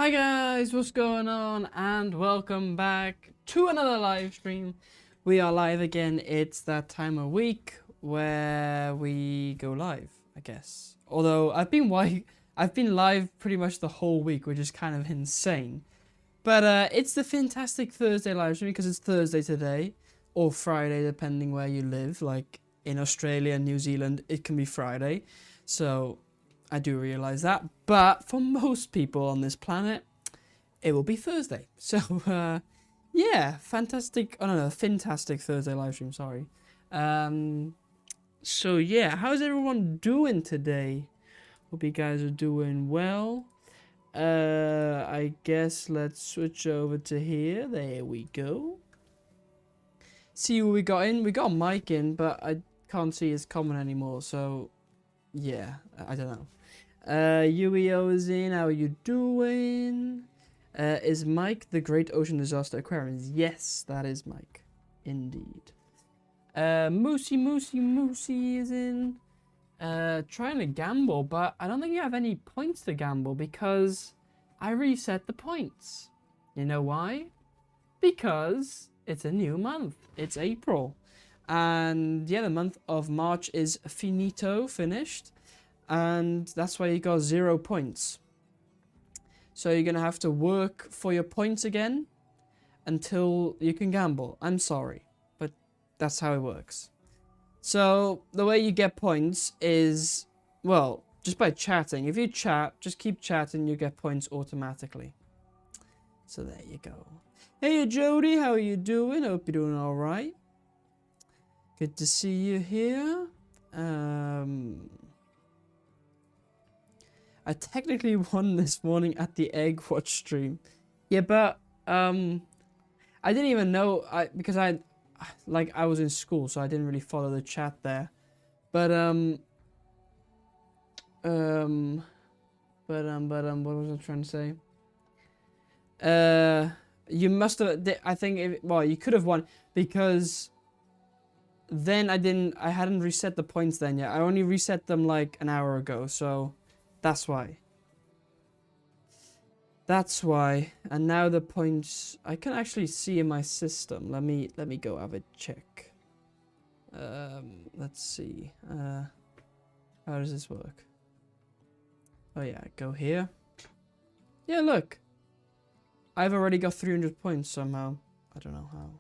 Hi guys, what's going on? And welcome back to another live stream. We are live again. It's that time of week where we go live, I guess. Although I've been live pretty much the whole week, which is kind of insane. But it's the Fantastic Thursday live stream because it's Thursday today, or Friday depending where you live. Like in Australia and New Zealand, it can be Friday. So I do realize that, but for most people on this planet, it will be Thursday. So, yeah, fantastic Thursday live stream, sorry. So yeah, how's everyone doing today? Hope you guys are doing well. I guess let's switch over to here. There we go. See what we got in. We got a mic in, but I can't see his comment anymore, so yeah, I don't know. UEO is in. How are you doing? Is Mike the Great Ocean Disaster Aquarium? Yes, that is Mike. Indeed. Moosey is in. Trying to gamble, but I don't think you have any points to gamble because I reset the points. You know why? Because it's a new month. It's April. And yeah, the month of March is finished. And that's why you got 0 points. So you're going to have to work for your points again until you can gamble. I'm sorry, but that's how it works. So the way you get points is, well, just by chatting. If you chat, just keep chatting, you get points automatically. So there you go. Hey Jody, how are you doing? Hope you're doing all right. Good to see you here. I technically won this morning at the Egg Watch stream. Yeah, but I didn't even know because I was in school, so I didn't really follow the chat there. But what was I trying to say? You must have. I think. Well, you could have won because then I hadn't reset the points then yet. I only reset them like an hour ago, so. That's why. That's why. And now the points I can actually see in my system. Let me go have a check. Let's see. How does this work? Oh yeah, go here. Yeah, look. I've already got 300 points somehow. I don't know how.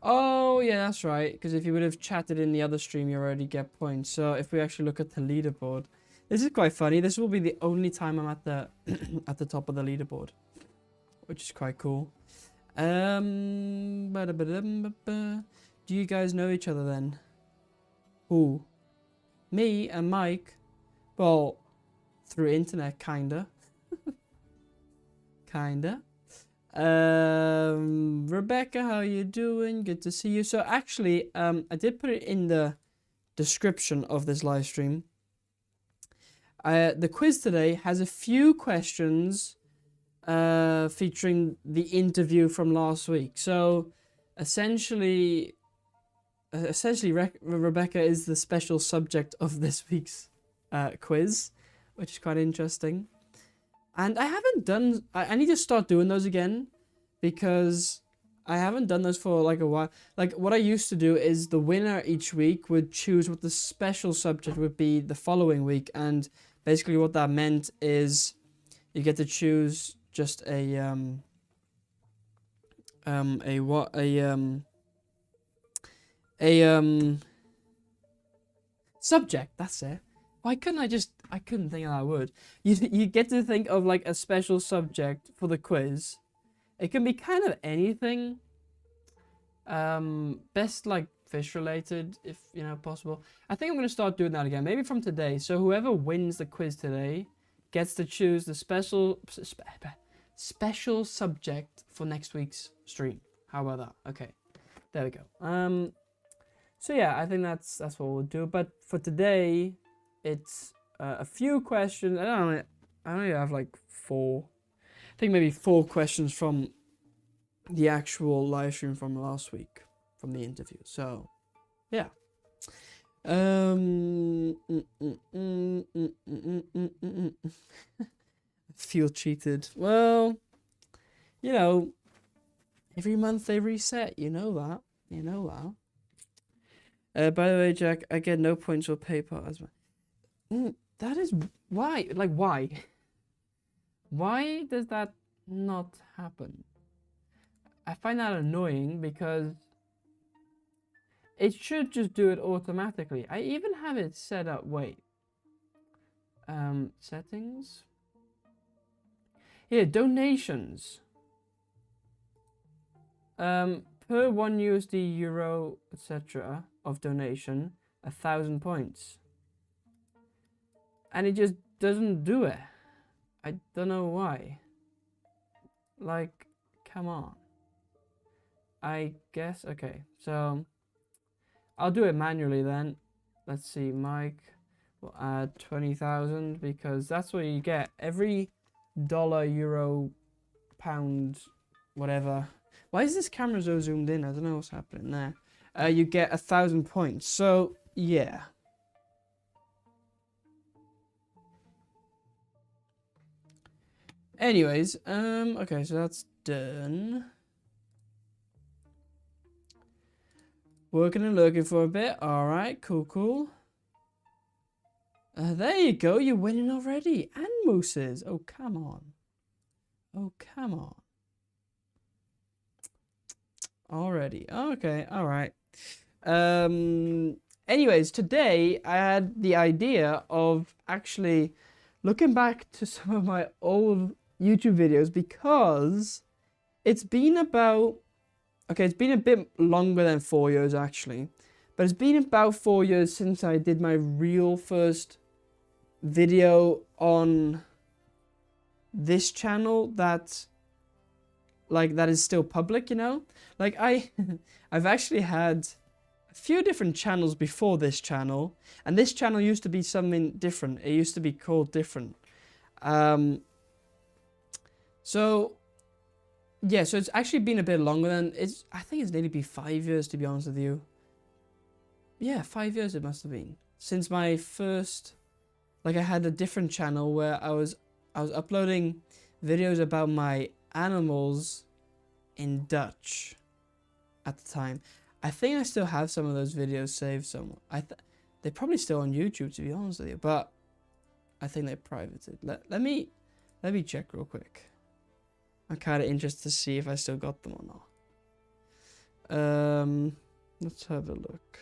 Oh yeah, that's right. Because if you would have chatted in the other stream, you already get points. So if we actually look at the leaderboard. This is quite funny. This will be the only time I'm at the at the top of the leaderboard, which is quite cool. Do you guys know each other then? Who? Me and Mike? Well, through internet, kinda. Kinda. Rebecca, how you doing? Good to see you. So actually, I did put it in the description of this live stream. The quiz today has a few questions featuring the interview from last week. So essentially Rebecca is the special subject of this week's quiz, which is quite interesting. And I haven't done. I need to start doing those again because I haven't done those for like a while. Like what I used to do is the winner each week would choose what the special subject would be the following week, and basically what that meant is you get to choose just a subject. That's it. Why couldn't I couldn't think of that word. You get to think of like a special subject for the quiz. It can be kind of anything. Best like fish related, if you know possible. I think I'm gonna start doing that again, maybe from today. So whoever wins the quiz today gets to choose the special subject for next week's stream. How about that? Okay, there we go. So yeah, I think that's what we'll do. But for today, it's a few questions. I only have like 4. I think maybe 4 questions from the actual live stream from last week, from the interview. So, yeah. feel cheated. Well, you know, every month they reset. You know that. You know that. By the way, Jack, I get no points for PayPal as well. That is why. Like, why? Why does that not happen? I find that annoying because it should just do it automatically. I even have it set up. Wait. Settings. Here, donations. Per 1 USD, euro, etc. of donation, 1,000 points. And it just doesn't do it. I don't know why. Like, come on. I guess, okay, so I'll do it manually then. Let's see, Mike will add 20,000 because that's what you get. Every dollar, euro, pound, whatever. Why is this camera so zoomed in? I don't know what's happening there. You get 1,000 points. So, yeah. Anyways, okay, so that's done. Working and looking for a bit. All right, cool. There you go. You're winning already. And mooses. Oh, come on. Oh, come on. Already. Okay, all right. Anyways, today I had the idea of actually looking back to some of my old YouTube videos because it's been about, okay, it's been a bit longer than 4 years actually, but it's been about 4 years since I did my real first video on this channel that is still public, you know? Like I've actually had a few different channels before this channel, and this channel used to be something different. It used to be called different. So yeah, so it's actually been a bit longer than I think it's nearly been 5 years, to be honest with you. Yeah, 5 years it must have been since my first, like I had a different channel where I was uploading videos about my animals in Dutch at the time. I think I still have some of those videos saved somewhere. They're probably still on YouTube, to be honest with you, but I think they're privated. Let me check real quick. I'm kind of interested to see if I still got them or not. Let's have a look.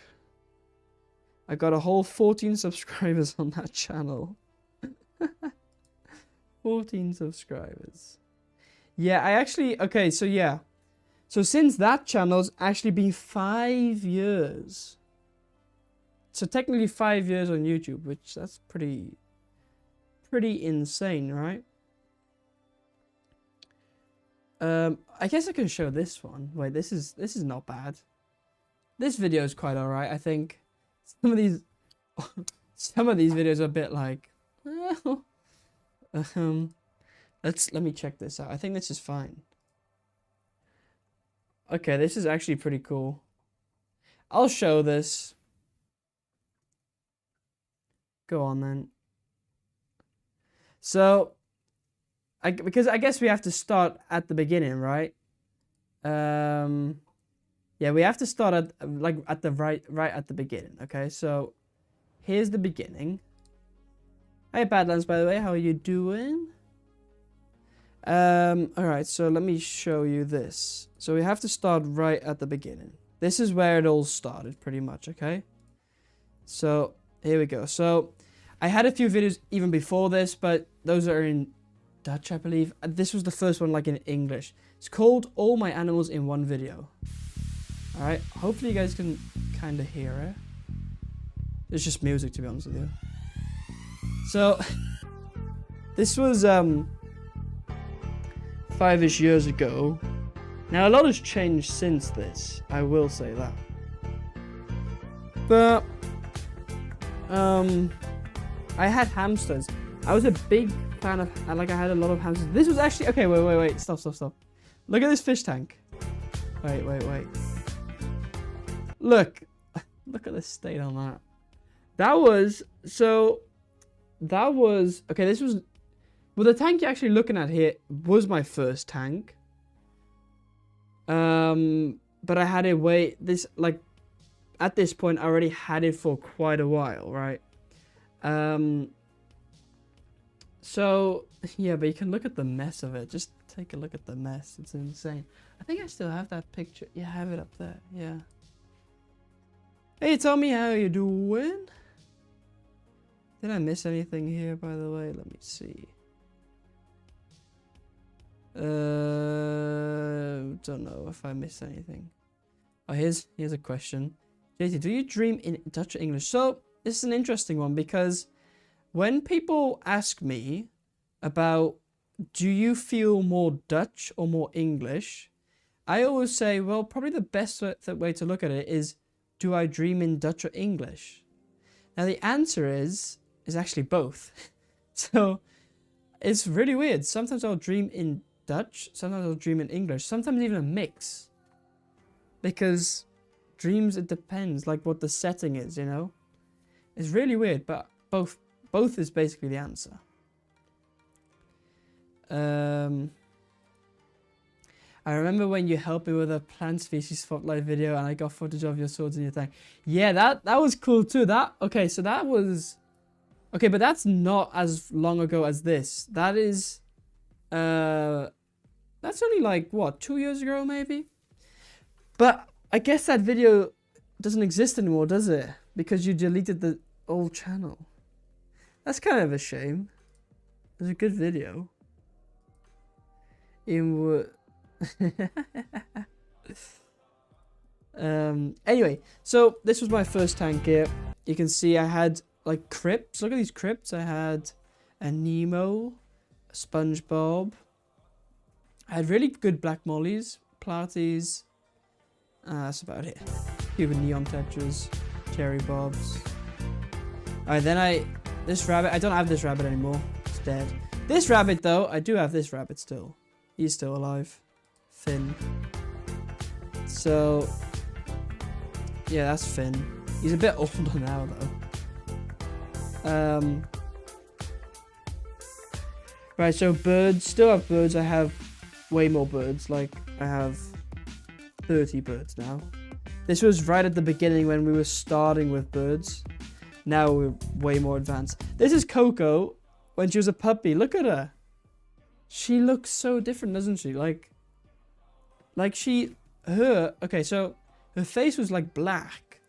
I got a whole 14 subscribers on that channel. 14 subscribers. Yeah, I actually, okay, so yeah. So since that channel's actually been 5 years. So technically 5 years on YouTube, which that's pretty insane, right? I guess I can show this one. Wait, this is not bad. This video is quite alright, I think. Some of these videos are a bit like, well, let me check this out. I think this is fine. Okay, this is actually pretty cool. I'll show this. Go on then. So, because I guess we have to start at the beginning, right? Yeah, we have to start at right at the beginning. Okay, so here's the beginning. Hi Badlands, by the way, how are you doing? All right, so let me show you this. So we have to start right at the beginning. This is where it all started, pretty much. Okay, so here we go. So I had a few videos even before this, but those are in Dutch, I believe. This was the first one, like in English. It's called All My Animals in One Video. All right, hopefully you guys can kind of hear it. It's just music, to be honest with you. So this was 5-ish years ago. Now a lot has changed since this, I will say that. But I had hamsters. I was a big fan of, I had a lot of hamsters. This was actually, okay, wait, stop. Look at this fish tank. Wait. Look at the state on that. Okay, this was Well, the tank you're actually looking at here was my first tank. But I had it at this point, I already had it for quite a while, right? So, yeah, but you can look at the mess of it. Just take a look at the mess. It's insane. I think I still have that picture. Yeah, I have it up there. Yeah. Hey, tell me how you doing. Did I miss anything here, by the way? Let me see. Don't know if I missed anything. Oh, here's a question. JT, do you dream in Dutch or English? So, this is an interesting one because when people ask me about do you feel more Dutch or more English, I always say, well, probably the best way to look at it is, do I dream in Dutch or English? Now, the answer is actually both. So, it's really weird. Sometimes I'll dream in Dutch, sometimes I'll dream in English, sometimes even a mix. Because dreams, it depends, like what the setting is, you know? It's really weird, but both is basically the answer. I remember when you helped me with a plant species spotlight video and I got footage of your swords in your tank. Yeah, that was cool too. Okay, so that was... Okay, but that's not as long ago as this. That is... That's only like, what, 2 years ago maybe? But I guess that video doesn't exist anymore, does it? Because you deleted the old channel. That's kind of a shame. It was a good video. Anyway, so this was my first tank here. You can see I had like crypts. Look at these crypts. I had a Nemo, a SpongeBob. I had really good black mollies, platies. That's about it. Cuban neon tetras, cherry bobs. Alright, then this rabbit, I don't have this rabbit anymore. It's dead. This rabbit though, I do have this rabbit still. He's still alive. Finn. So, yeah, that's Finn. He's a bit older now though. Right, so birds, still have birds. I have way more birds. Like, I have 30 birds now. This was right at the beginning when we were starting with birds. Now we're way more advanced. This is Coco when she was a puppy. Look at her. She looks so different, doesn't she? Okay, so her face was like black.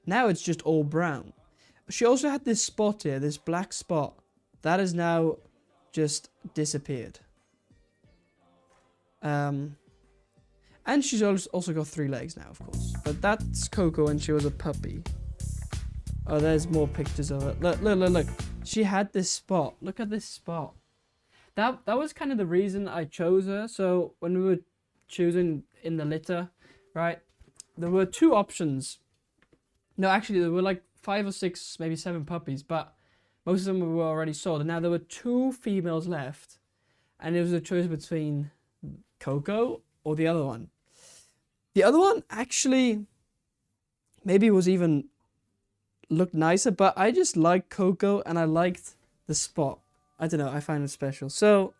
Now it's just all brown. She also had this spot here, this black spot. That has now just disappeared. And she's also got 3 legs now, of course. But that's Coco when she was a puppy. Oh, there's more pictures of it. Look. She had this spot. Look at this spot. That was kind of the reason I chose her. So when we were choosing in the litter, right, there were 2 options. No, actually, there were like 5 or 6, maybe 7 puppies, but most of them were already sold. And now there were 2 females left, and it was a choice between Coco or the other one. The other one actually maybe was even looked nicer, but I just liked Coco and I liked the spot. I don't know, I find it special. So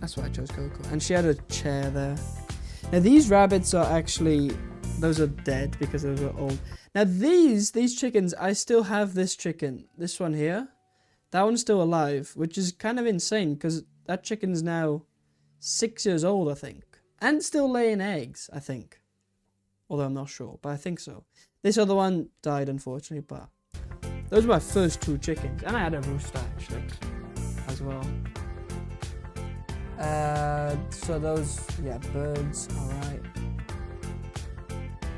that's why I chose Coco. And she had a chair there. Now these rabbits are actually, those are dead because those are old. Now these chickens, I still have this chicken. This one here. That one's still alive, which is kind of insane because that chicken's now 6 years old, I think. And still laying eggs, I think. Although I'm not sure, but I think so. This other one died, unfortunately, but those were my first 2 chickens. And I had a rooster, actually, as well. So those, yeah, birds, alright.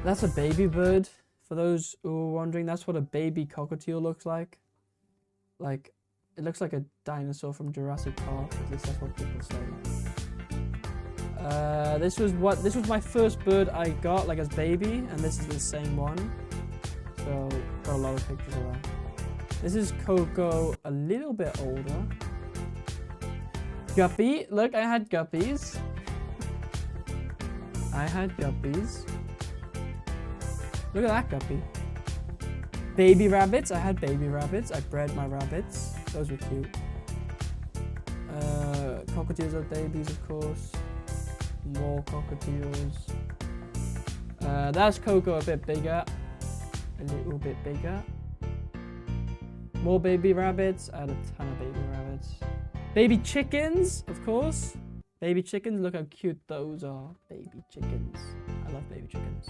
That's a baby bird. For those who are wondering, that's what a baby cockatiel looks like. Like, it looks like a dinosaur from Jurassic Park, at least that's what people say. This was my first bird I got, like, as baby, and this is the same one. So, got a lot of pictures of that. This is Coco, a little bit older. Guppy, look, I had guppies. Look at that guppy. Baby rabbits, I had baby rabbits. I bred my rabbits. Those were cute. cockatiels have babies, of course. More cockatiels. That's Coco, a bit bigger. A little bit bigger. More baby rabbits. I had a ton of baby rabbits. Baby chickens, of course. Baby chickens, look how cute those are. Baby chickens. I love baby chickens.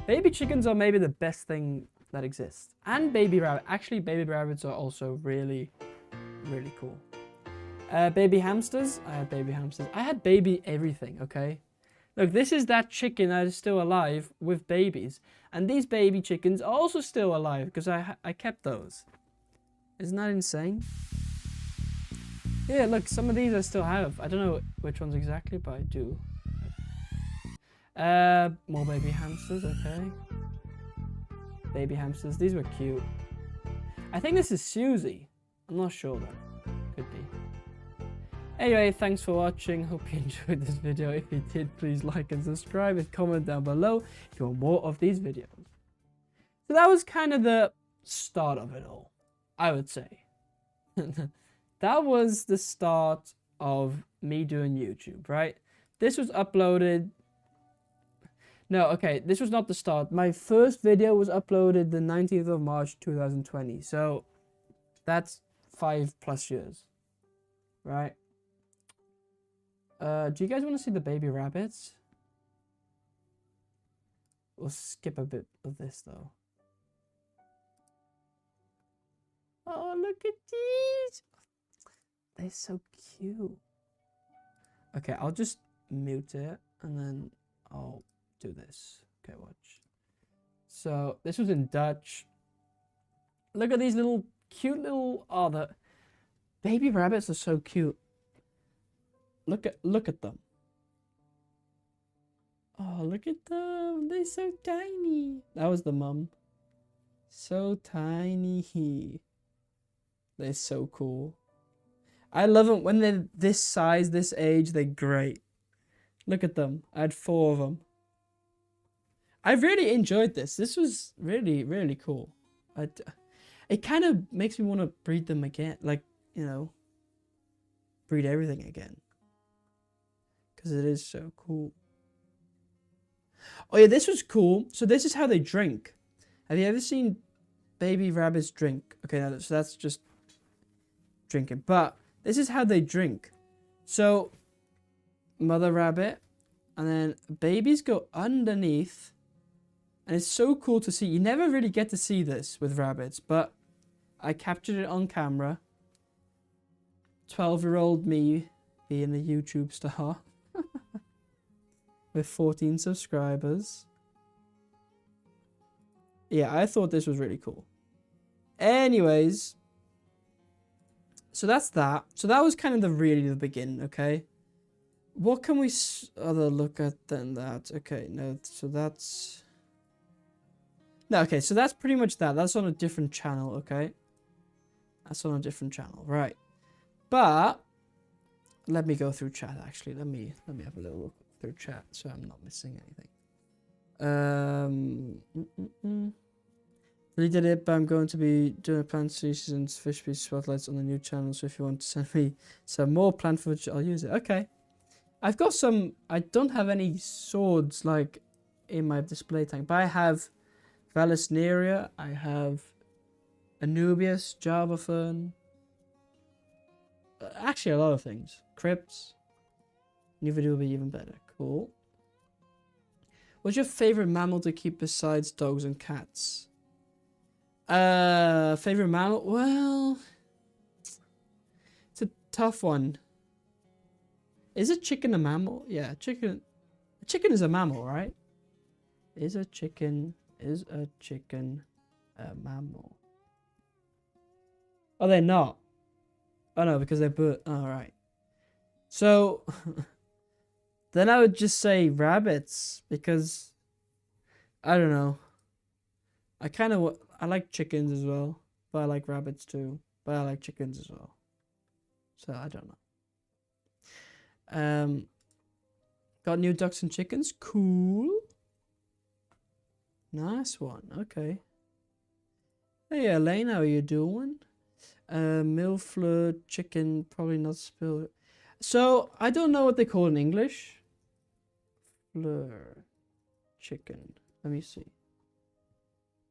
Baby chickens are maybe the best thing that exists. And baby rabbit. Actually, baby rabbits are also really, really cool. Baby hamsters. I had baby hamsters. I had baby everything, okay? Look, this is that chicken that is still alive with babies. And these baby chickens are also still alive because I kept those. Isn't that insane? Yeah, look, some of these I still have. I don't know which ones exactly, but I do. More baby hamsters, okay. Baby hamsters, these were cute. I think this is Susie. I'm not sure though. Could be. Anyway, thanks for watching. Hope you enjoyed this video. If you did, please like and subscribe and comment down below if you want more of these videos. So that was kind of the start of it all, I would say. That was the start of me doing YouTube, right? This was uploaded... No, okay, this was not the start. My first video was uploaded the 19th of March 2020. So that's 5+ years, right? Do you guys want to see the baby rabbits? We'll skip a bit of this though. Oh, look at these! They're so cute. Okay, I'll just mute it and then I'll do this. Okay, watch. So this was in Dutch. Look at these little cute little... Oh, the baby rabbits are so cute. Look at them. Oh, look at them. They're so tiny. That was the mum. So tiny. They're so cool. I love them when they're this size, this age. They're great. Look at them. I had 4 of them. I really enjoyed this. This was really, really cool. It kind of makes me want to breed them again. Like, you know, breed everything again. Because it is so cool. Oh yeah, this was cool. So this is how they drink. Have you ever seen baby rabbits drink? Okay, now so that's just drinking. But this is how they drink. So mother rabbit, and then babies go underneath. And it's so cool to see. You never really get to see this with rabbits, but I captured it on camera. 12-year-old me being a YouTube star. With 14 subscribers. Yeah, I thought this was really cool. Anyways. So that's that. So that was kind of the beginning, okay? What can we other look at than that? Okay, no, so that's... No, okay, so that's pretty much that. That's on a different channel, okay? That's on a different channel, right. But... Let me go through chat, actually. Let me have a little look through chat so I'm not missing anything. Deleted it, but I'm going to be doing a plant seasons fish piece spotlights on the new channel, so if you want to send me some more plant footage, I'll use it. Okay. I've got some... I don't have any swords, like, in my display tank, but I have Vallisneria, I have Anubias, Java Fern, actually a lot of things. Crypts. New video will be even better. Cool. What's your favorite mammal to keep besides dogs and cats? Favorite mammal? Well, it's a tough one. Is a chicken a mammal? Yeah, chicken. A chicken is a mammal, right? Is a chicken a mammal? Oh, they're not. Oh no, because they're bird. Oh, right. So then I would just say rabbits because I don't know. I like chickens as well, but I like rabbits too. But I like chickens as well. So I don't know. Got new ducks and chickens. Cool. Nice one. Okay. Hey Elaine, how are you doing? Milfleur chicken, probably not spilled. So I don't know what they call in English. Fleur chicken. Let me see.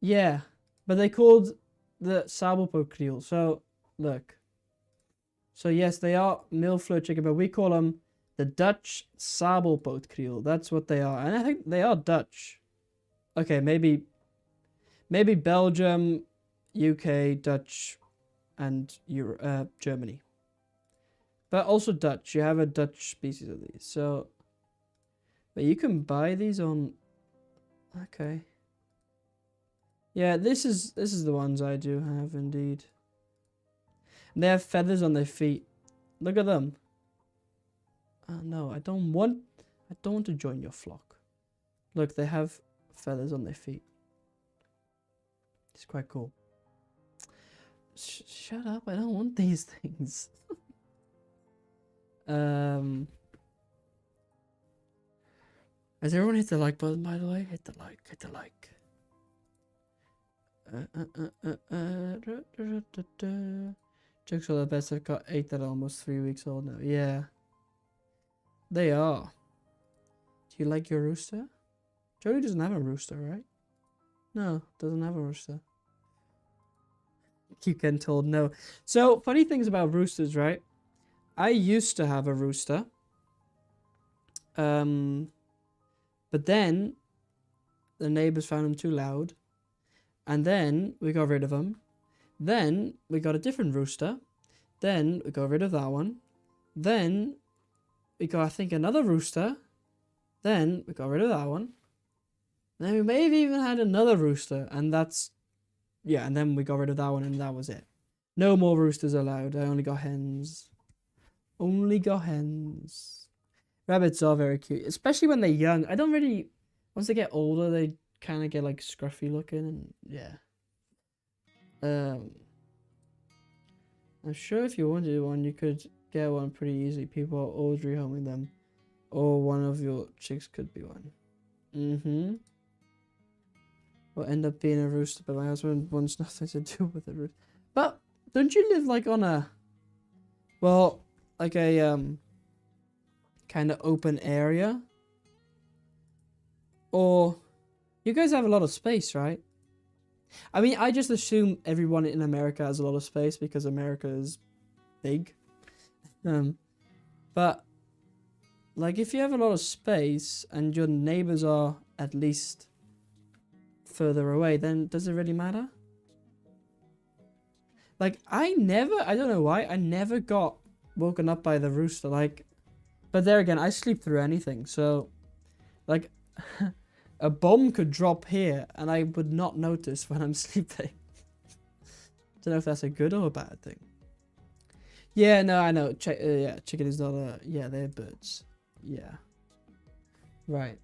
Yeah, but they called the sabelpoot kriel. So look. So yes, they are milfleur chicken, but we call them the Dutch sabelpoot kriel. That's what they are, and I think they are Dutch. Okay, maybe Belgium, UK, Dutch, and Germany. But also Dutch. You have a Dutch species of these. So, but you can buy these on. Okay. Yeah, this is the ones I do have indeed. And they have feathers on their feet. Look at them. Oh no, I don't want to join your flock. Look, they have feathers on their feet. It's quite cool. Shut up! I don't want these things. Has everyone hit the like button, by the way? Hit the like, hit the like. Jokes are the best. I've got 8 that are almost 3 weeks old now. Yeah. They are. Do you like your rooster? Jody doesn't have a rooster, right? No, doesn't have a rooster. Keep getting told no. So, funny things about roosters, right? I used to have a rooster. But then the neighbors found him too loud. And then we got rid of him. Then we got a different rooster. Then we got rid of that one. Then we got, I think, another rooster. Then we got rid of that one. Then we maybe even had another rooster. And that's, yeah, and then we got rid of that one and that was it. No more roosters allowed. I only got hens. Only got hens. Rabbits are very cute, especially when they're young. I don't really, once they get older, they kind of get like scruffy looking and yeah. I'm sure if you wanted one, you could get one pretty easy. People are always rehoming them. Or one of your chicks could be one. Will end up being a rooster, but my husband wants nothing to do with a rooster. But don't you live like on a, well, like a kind of open area? Or you guys have a lot of space, right? I mean, I just assume everyone in America has a lot of space because America is big. But like if you have a lot of space and your neighbors are at least further away, then does it really matter? Like I don't know why, I never got woken up by the rooster. Like, but there again, I sleep through anything. So like a bomb could drop here and I would not notice when I'm sleeping. Don't know if that's a good or a bad thing. Yeah, no, I know. Yeah, chicken is not a, yeah, they're birds. Yeah. Right.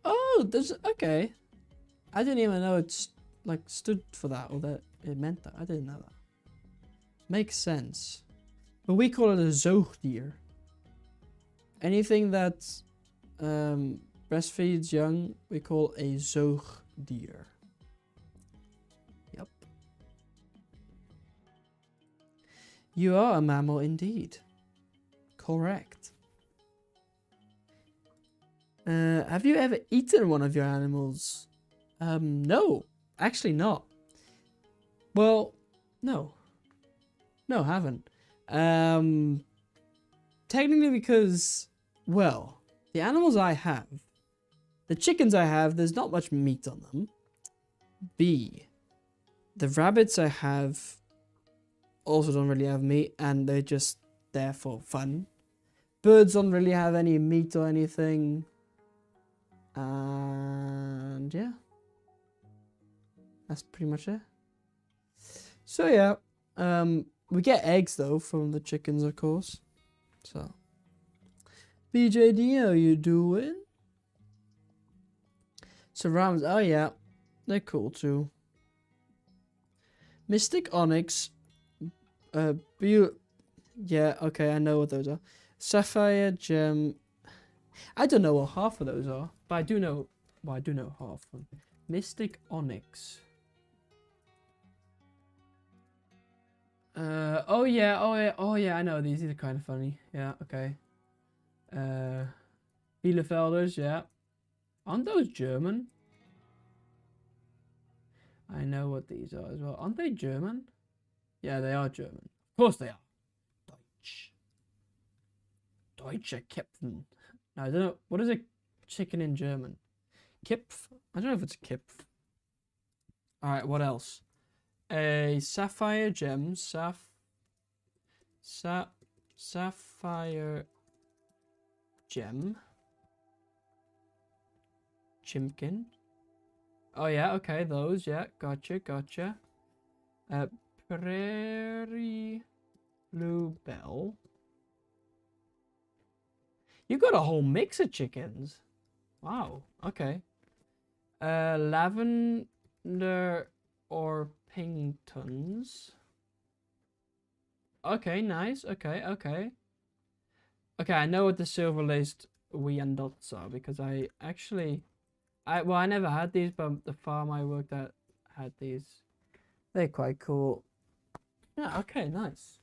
Oh, there's, okay. I didn't even know it's like stood for that or that it meant that. I didn't know that. Makes sense. But we call it a zoogdier. Anything that breastfeeds young, we call a zoogdier. Yep. You are a mammal indeed. Correct. Have you ever eaten one of your animals? No, actually not. Well, no. No, haven't. Technically because, well, the animals I have, the chickens I have, there's not much meat on them. B, the rabbits I have also don't really have meat and they're just there for fun. Birds don't really have any meat or anything. And yeah, that's pretty much it. So yeah, we get eggs though from the chickens, of course. So, BJD, how you doing? So rams, oh yeah, they're cool too. Mystic Onyx, yeah, okay, I know what those are. Sapphire Gem. I don't know what half of those are, but I do know. Well, I do know half of them. Mystic Onyx. Oh yeah, oh yeah, oh yeah, I know these. These are kind of funny. Yeah, okay. Bielefelders, yeah. Aren't those German? I know what these are as well. Aren't they German? Yeah, they are German. Of course they are. Deutsch. Deutsche Kipfen. No, I don't know. What is a chicken in German? Kipf? I don't know if it's a Kipf. Alright, what else? A sapphire gem. Sapphire gem. Chimkin. Oh yeah, okay, those, yeah, gotcha. Prairie bluebell. You got a whole mix of chickens. Wow, okay. Lavender or pingtons. Okay, nice, okay. Okay, I know what the silver-laced Wyandottes are because I never had these, but the farm I worked at had these. They're quite cool. Yeah, okay, nice.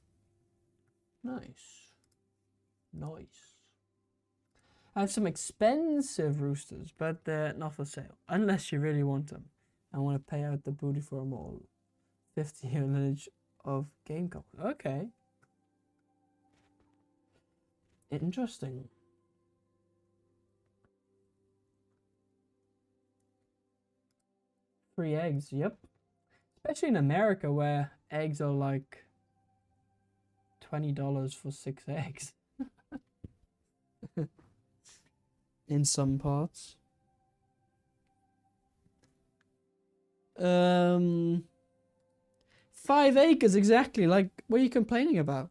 I have some expensive roosters, but they're not for sale. Unless you really want them. I want to pay out the booty for them all. 50-year lineage of game copies. Okay. Interesting. Free eggs, yep. Especially in America where eggs are like $20 for 6 eggs. In some parts. 5 acres exactly. Like, what are you complaining about?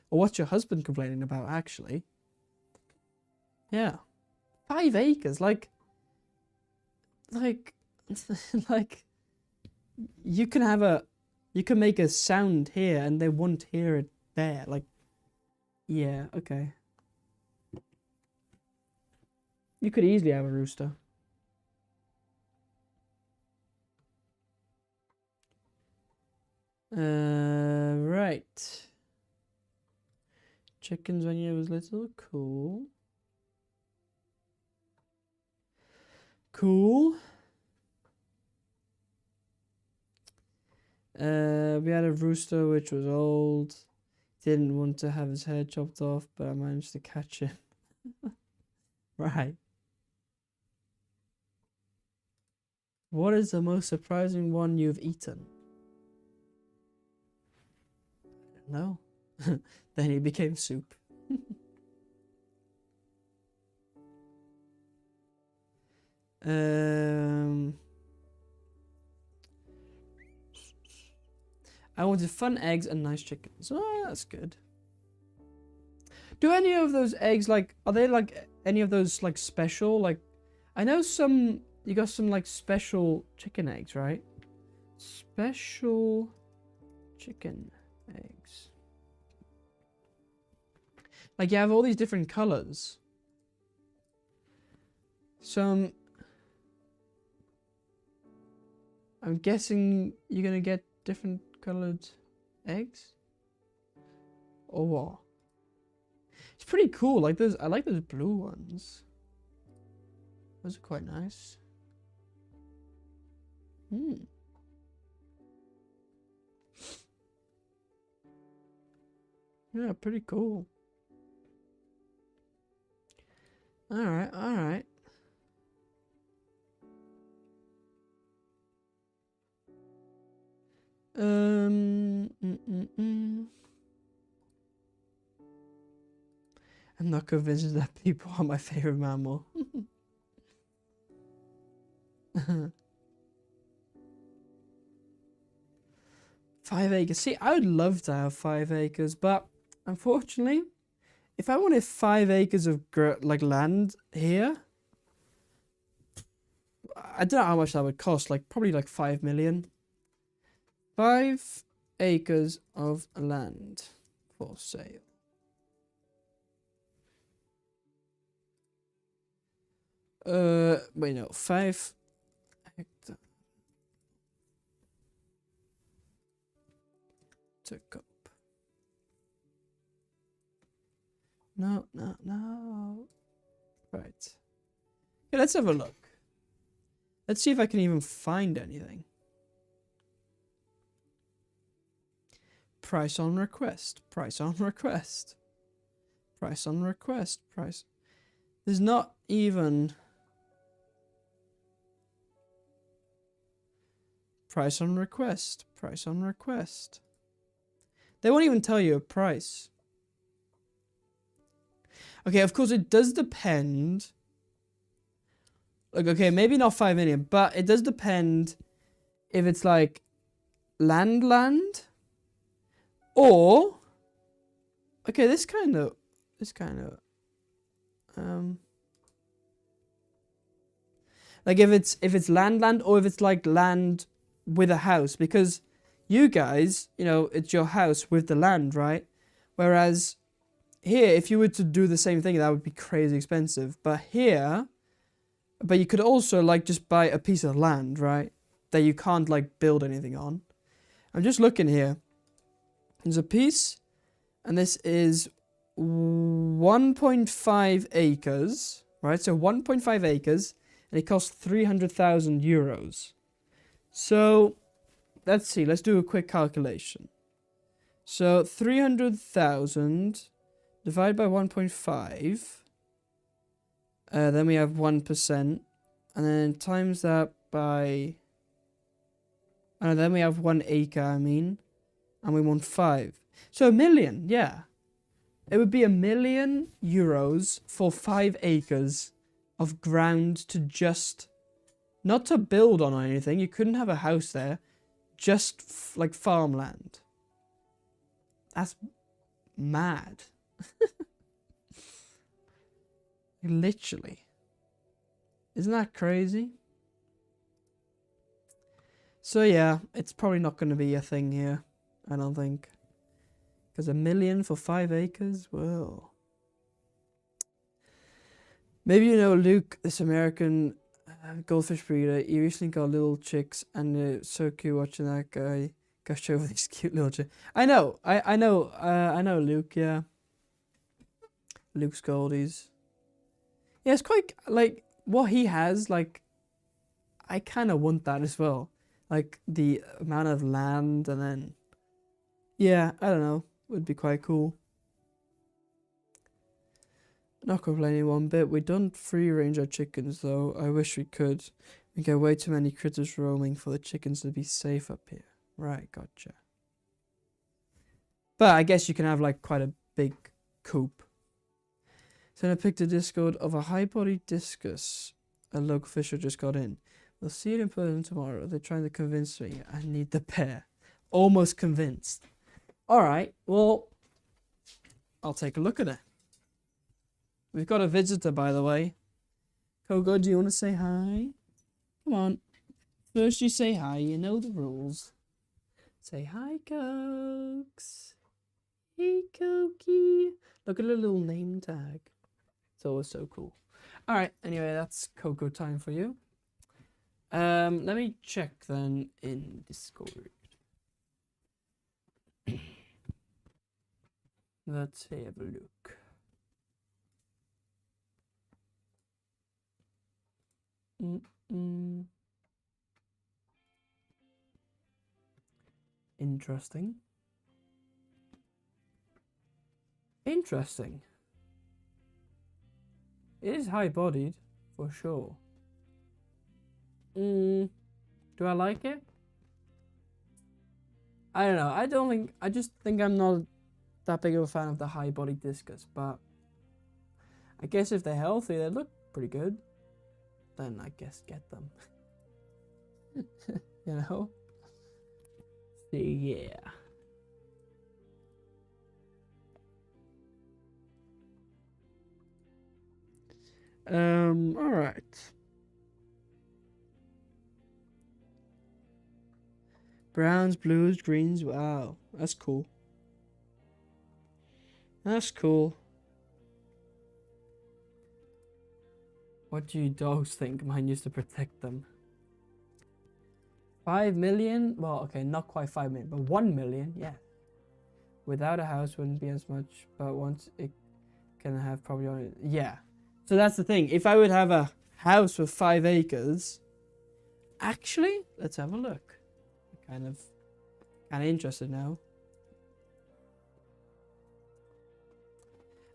Or what's your husband complaining about, actually? Yeah. 5 acres, like, like, you can make a sound here and they won't hear it there. Like, yeah, okay. You could easily have a rooster. Right. Chickens when you was little, cool. We had a rooster which was old. Didn't want to have his head chopped off, but I managed to catch him. Right. What is the most surprising one you've eaten? I don't know. Then he became soup. I wanted fun eggs and nice chickens. Oh, that's good. Do any of those eggs, like, are they like any of those like special? Like, I know some, you got some like special chicken eggs, right? Special chicken eggs. Like, you have all these different colors. So I'm guessing you're gonna get different colored eggs, or what? It's pretty cool. Like those, I like those blue ones. Those are quite nice. Yeah, pretty cool. All right. I'm not convinced that people are my favorite mammal. 5 acres. See, I would love to have 5 acres, but unfortunately, if I wanted 5 acres of like land here, I don't know how much that would cost. Like probably like 5 million. 5 acres of land for sale. Wait, no, 5 hectares. to cope. No, no, no. Right. Yeah, let's have a look. Let's see if I can even find anything. Price on request. Price on request. Price on request. Price. There's not even... Price on request. Price on request. They won't even tell you a price. Okay, of course it does depend. Like, okay, maybe not 5 million, but it does depend if it's like land, or okay, this kind of like if it's land, or if it's like land with a house, because you guys, you know, it's your house with the land, right? Whereas here, if you were to do the same thing, that would be crazy expensive. But here, but you could also like just buy a piece of land, right? That you can't like build anything on. I'm just looking here. There's a piece, and this is 1.5 acres, right? So 1.5 acres, and it costs 300,000 euros. So let's see, let's do a quick calculation. So 300,000 divided by 1.5, then we have 1%, and then times that by, and then we have 1 acre, and we want 5. So 1 million, yeah. It would be 1 million euros for 5 acres of ground to just, not to build on or anything, you couldn't have a house there, just like farmland. That's mad. Literally. Isn't that crazy? So yeah, it's probably not going to be a thing here, I don't think. Because 1 million for 5 acres? Well. Maybe you know Luke, this American goldfish breeder. He recently got little chicks, and it's so cute watching that guy gush over these cute little chicks. I know Luke, yeah. Luke's goldies. Yeah, it's quite, like, what he has, like, I kind of want that as well. Like, the amount of land, and then, yeah, I don't know, would be quite cool. Not complaining one bit. We don't free range our chickens though. I wish we could. We get way too many critters roaming for the chickens to be safe up here. Right, gotcha. But I guess you can have like quite a big coop. So I picked a Discord of a high-bodied discus. A local fisher just got in. We'll see it in person tomorrow. They're trying to convince me I need the pair. Almost convinced. Alright, well, I'll take a look at it. We've got a visitor, by the way. Kogo, do you want to say hi? Come on. First you say hi, you know the rules. Say hi, Cokes. Hey, Koki. Look at the little name tag. It's always so cool. Alright, anyway, that's Coco time for you. Let me check then in Discord. Let's have a look. Interesting. Interesting. It is high-bodied, for sure. Do I like it? I don't know. I just think I'm not that big of a fan of the high-bodied discus, but I guess if they're healthy, they look pretty good. Then I guess get them. You know? So yeah. Alright. Browns, blues, greens, wow. That's cool. That's cool. What do you dogs think? Mine used to protect them. 5 million? Well, okay, not quite 5 million, but 1 million, yeah. Without a house wouldn't be as much, but once it can have probably only, yeah. So that's the thing. If I would have a house with 5 acres, actually, let's have a look. Kind of interested now.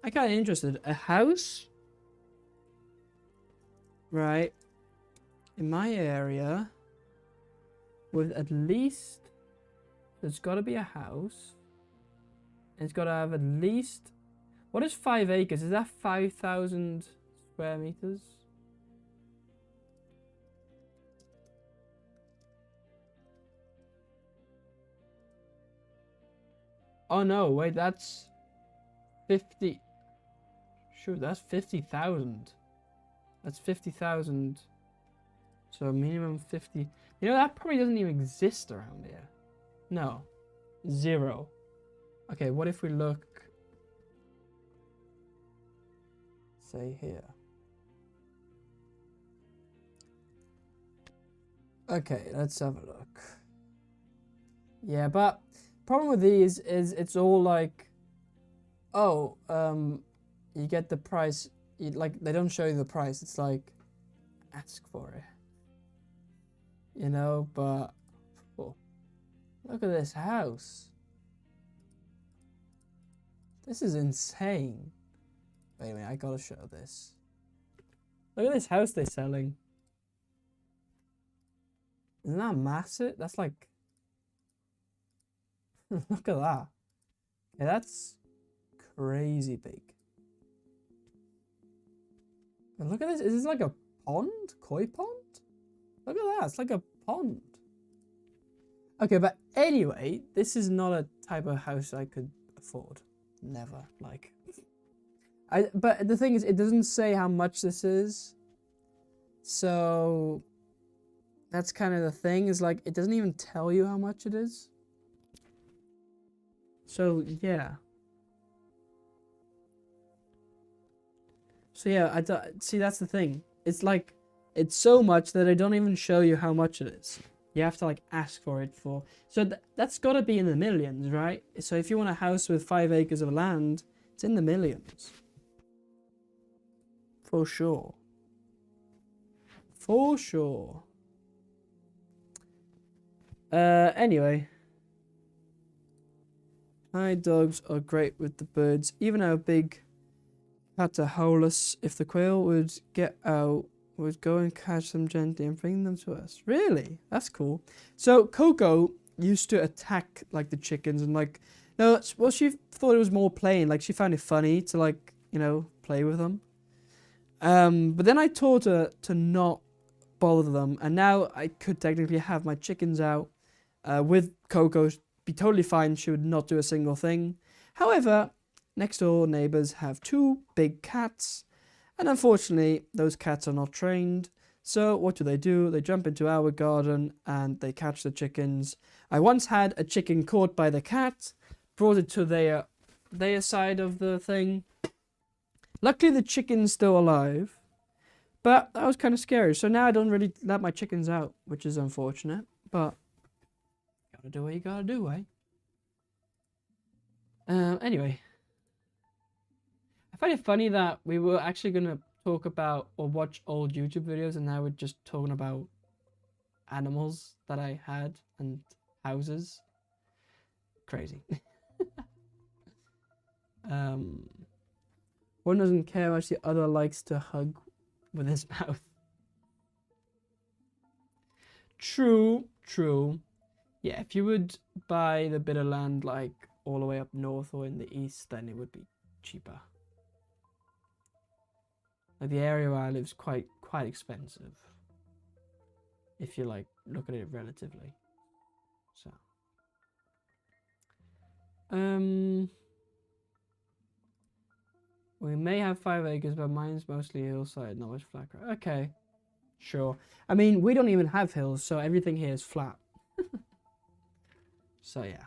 I'm kind of interested. A house, right, in my area, with at least, there's got to be a house. And it's got to have at least, what is 5 acres? Is that 5,000 square meters? Oh no, wait, that's 50. Shoot, that's 50,000. That's 50,000. So minimum 50. You know, that probably doesn't even exist around here. No. 0. Okay, what if we look, say here. Okay, let's have a look. Yeah, but problem with these is it's all like, oh, you get the price, like, they don't show you the price. It's like, ask for it. You know, but, oh, look at this house. This is insane. Wait a minute, I gotta show this. Look at this house they're selling. Isn't that massive? That's like, look at that. Yeah, that's crazy big. And look at this. Is this like a pond? Koi pond? Look at that. It's like a pond. Okay, but anyway, this is not a type of house I could afford. Never. Like, but the thing is, it doesn't say how much this is. So that's kind of the thing, is like, it doesn't even tell you how much it is. So yeah. So yeah, see, that's the thing. It's like, it's so much that they don't even show you how much it is. You have to like ask for it for. So that's got to be in the millions, right? So if you want a house with 5 acres of land, it's in the millions. For sure. For sure. Anyway. My dogs are great with the birds. Even our big cats are howlers. If the quail would get out, would go and catch them gently and bring them to us. Really? That's cool. So Coco used to attack like the chickens and like, no, well, she thought it was more playing. Like, she found it funny to like, you know, play with them. But then I taught her to not bother them, and now I could technically have my chickens out with Coco. Be totally fine. She would not do a single thing. However, next door neighbors have 2 big cats, and unfortunately those cats are not trained. So what do? They jump into our garden and they catch the chickens. I once had a chicken caught by the cat, brought it to their side of the thing. Luckily the chicken's still alive, but that was kind of scary. So now I don't really let my chickens out, which is unfortunate, but gotta do what you gotta do, eh? Anyway, I find it funny that we were actually gonna talk about or watch old YouTube videos, and now we're just talking about animals that I had and houses. Crazy. One doesn't care much, the other likes to hug with his mouth. True, true. Yeah, if you would buy the bit of land like all the way up north or in the east, then it would be cheaper. Like the area where I live is quite expensive, if you like look at it relatively. So we may have 5 acres, but mine's mostly hillside, not much flat ground. Okay, sure. I mean, we don't even have hills, so everything here is flat. So yeah.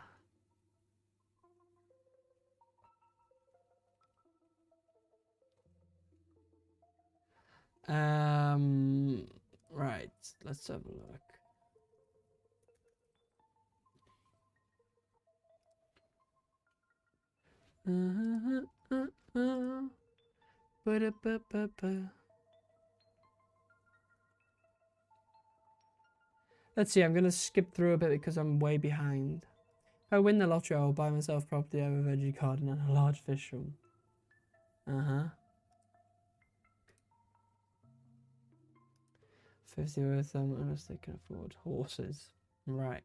Right, let's have a look. Let's see, I'm gonna skip through a bit because I'm way behind. If I win the lottery, I will buy myself property, I have a veggie garden and a large fish room. 50 worth them unless they can afford horses. Right.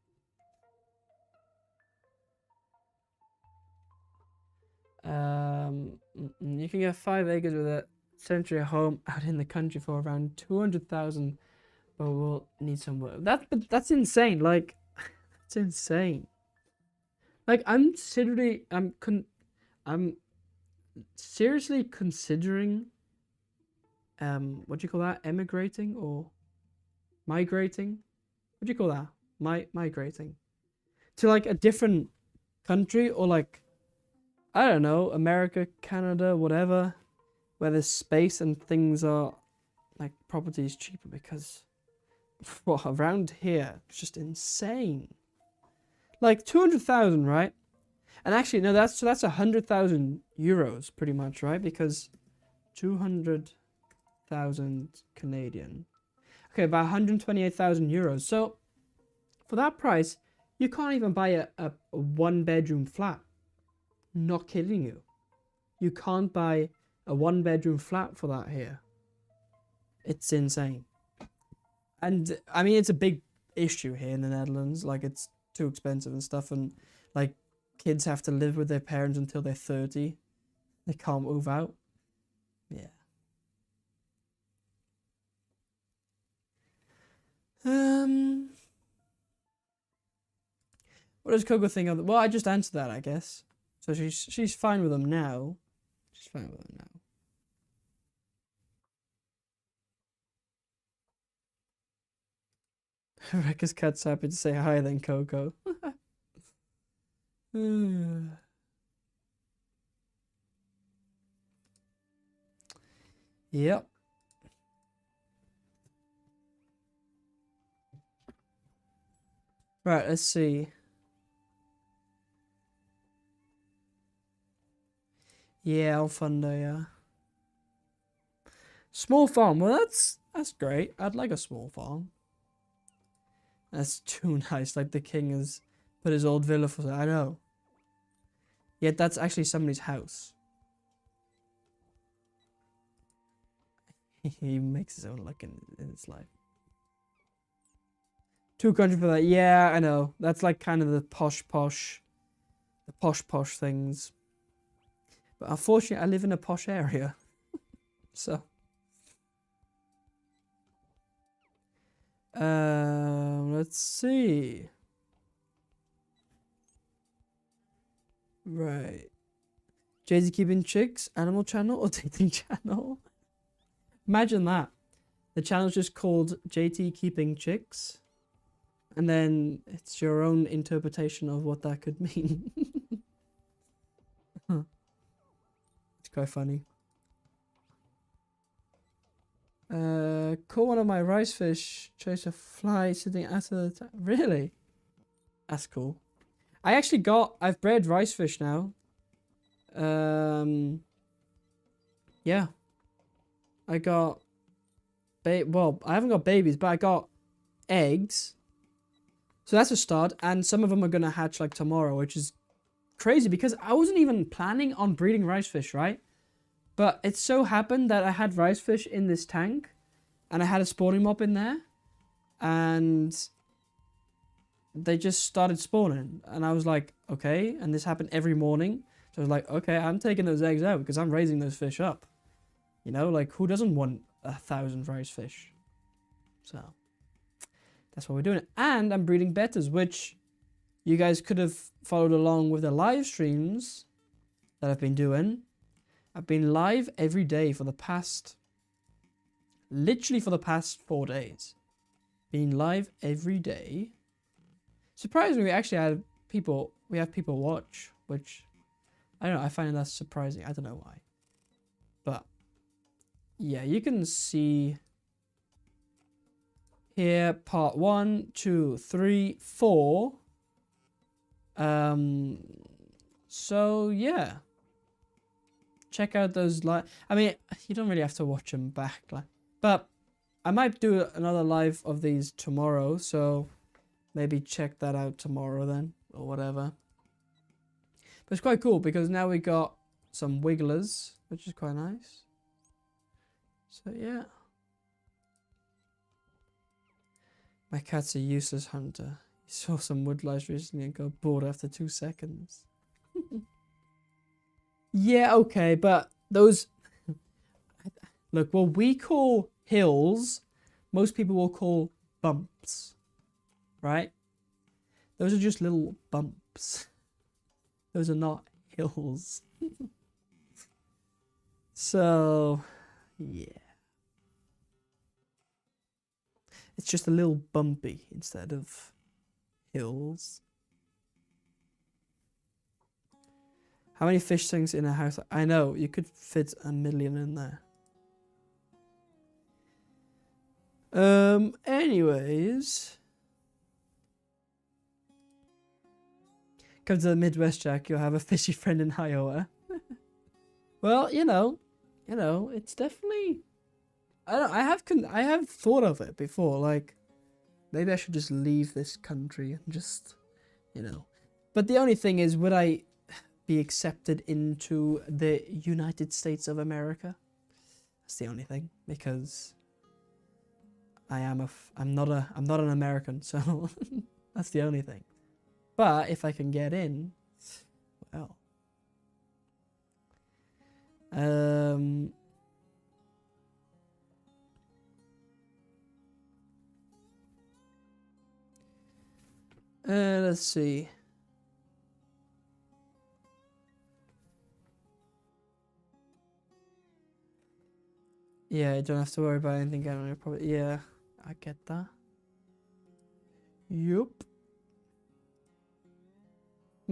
You can get 5 acres with a century home out in the country for around 200,000, but we'll need some work. That's insane. Like, that's insane. Like, I'm seriously considering, what do you call that? Emigrating or migrating? What do you call that? Migrating to like a different country, or like, I don't know, America, Canada, whatever, where there's space and things are like property is cheaper, because well, around here it's just insane. Like 200,000, right? And actually, no, that's 100,000 euros pretty much, right? Because 200,000 Canadian. Okay, about 128,000 euros. So for that price, you can't even buy a 1-bedroom flat. Not kidding you. You can't buy a 1-bedroom flat for that here. It's insane. And I mean, it's a big issue here in the Netherlands. Like, it's too expensive and stuff. And like, kids have to live with their parents until they're 30. They can't move out. Yeah. What does Coco think of? Well, I just answered that, I guess. So she's fine with them now. She's fine with them now. Rebecca's cat's happy to say hi then, Coco. Yep. Right, let's see. Yeah, Alfundo, yeah. Small farm. Well, that's great. I'd like a small farm. That's too nice. Like, the king has put his old villa for sale. I know. Yet that's actually somebody's house. He makes his own luck in his life. 200 for that. Yeah, I know. That's like kind of the posh things. But unfortunately, I live in a posh area. So. Let's see. Right. Jay-Z keeping chicks, animal channel or dating channel? Imagine that. The channel's just called JT Keeping Chicks. And then it's your own interpretation of what that could mean. It's quite funny. Caught one of my rice fish, chased a fly sitting at the time. Really? That's cool. I've bred rice fish now. Yeah. I got, well, I haven't got babies, but I got eggs. So that's a start, and some of them are gonna hatch like tomorrow, which is crazy because I wasn't even planning on breeding rice fish, right? But it so happened that I had rice fish in this tank, and I had a spawning mob in there, and they just started spawning, and I was like, okay, and this happened every morning. So I was like, okay, I'm taking those eggs out because I'm raising those fish up. You know, like, who doesn't want 1,000 rice fish? So that's what we're doing. And I'm breeding bettas, which you guys could have followed along with the live streams that I've been doing. I've been live every day for the past, literally for the past 4 days. Been live every day. Surprisingly, we actually have people watch, which, I don't know, I find that surprising. I don't know why. But yeah, you can see here part 1, 2, 3, 4. So yeah, check out those I mean, you don't really have to watch them back, but I might do another live of these tomorrow, so maybe check that out tomorrow then, or whatever. But it's quite cool because now we got some wigglers, which is quite nice. So yeah. My cat's a useless hunter. He saw some woodlice recently and got bored after 2 seconds. Yeah, okay, but those... Look, what we call hills, most people will call bumps. Right? Those are just little bumps. Those are not hills. So, yeah. It's just a little bumpy instead of hills. How many fish tanks in a house? I know, you could fit 1 million in there. Anyways. Come to the Midwest, Jack. You'll have a fishy friend in Iowa. Well, you know, it's definitely... I have thought of it before, like, maybe I should just leave this country and just, you know. But the only thing is, would I be accepted into the United States of America? That's the only thing, because I'm not an American, so that's the only thing. But if I can get in, well. Let's see. Yeah, I don't have to worry about anything. Probably, yeah, I get that. Yup.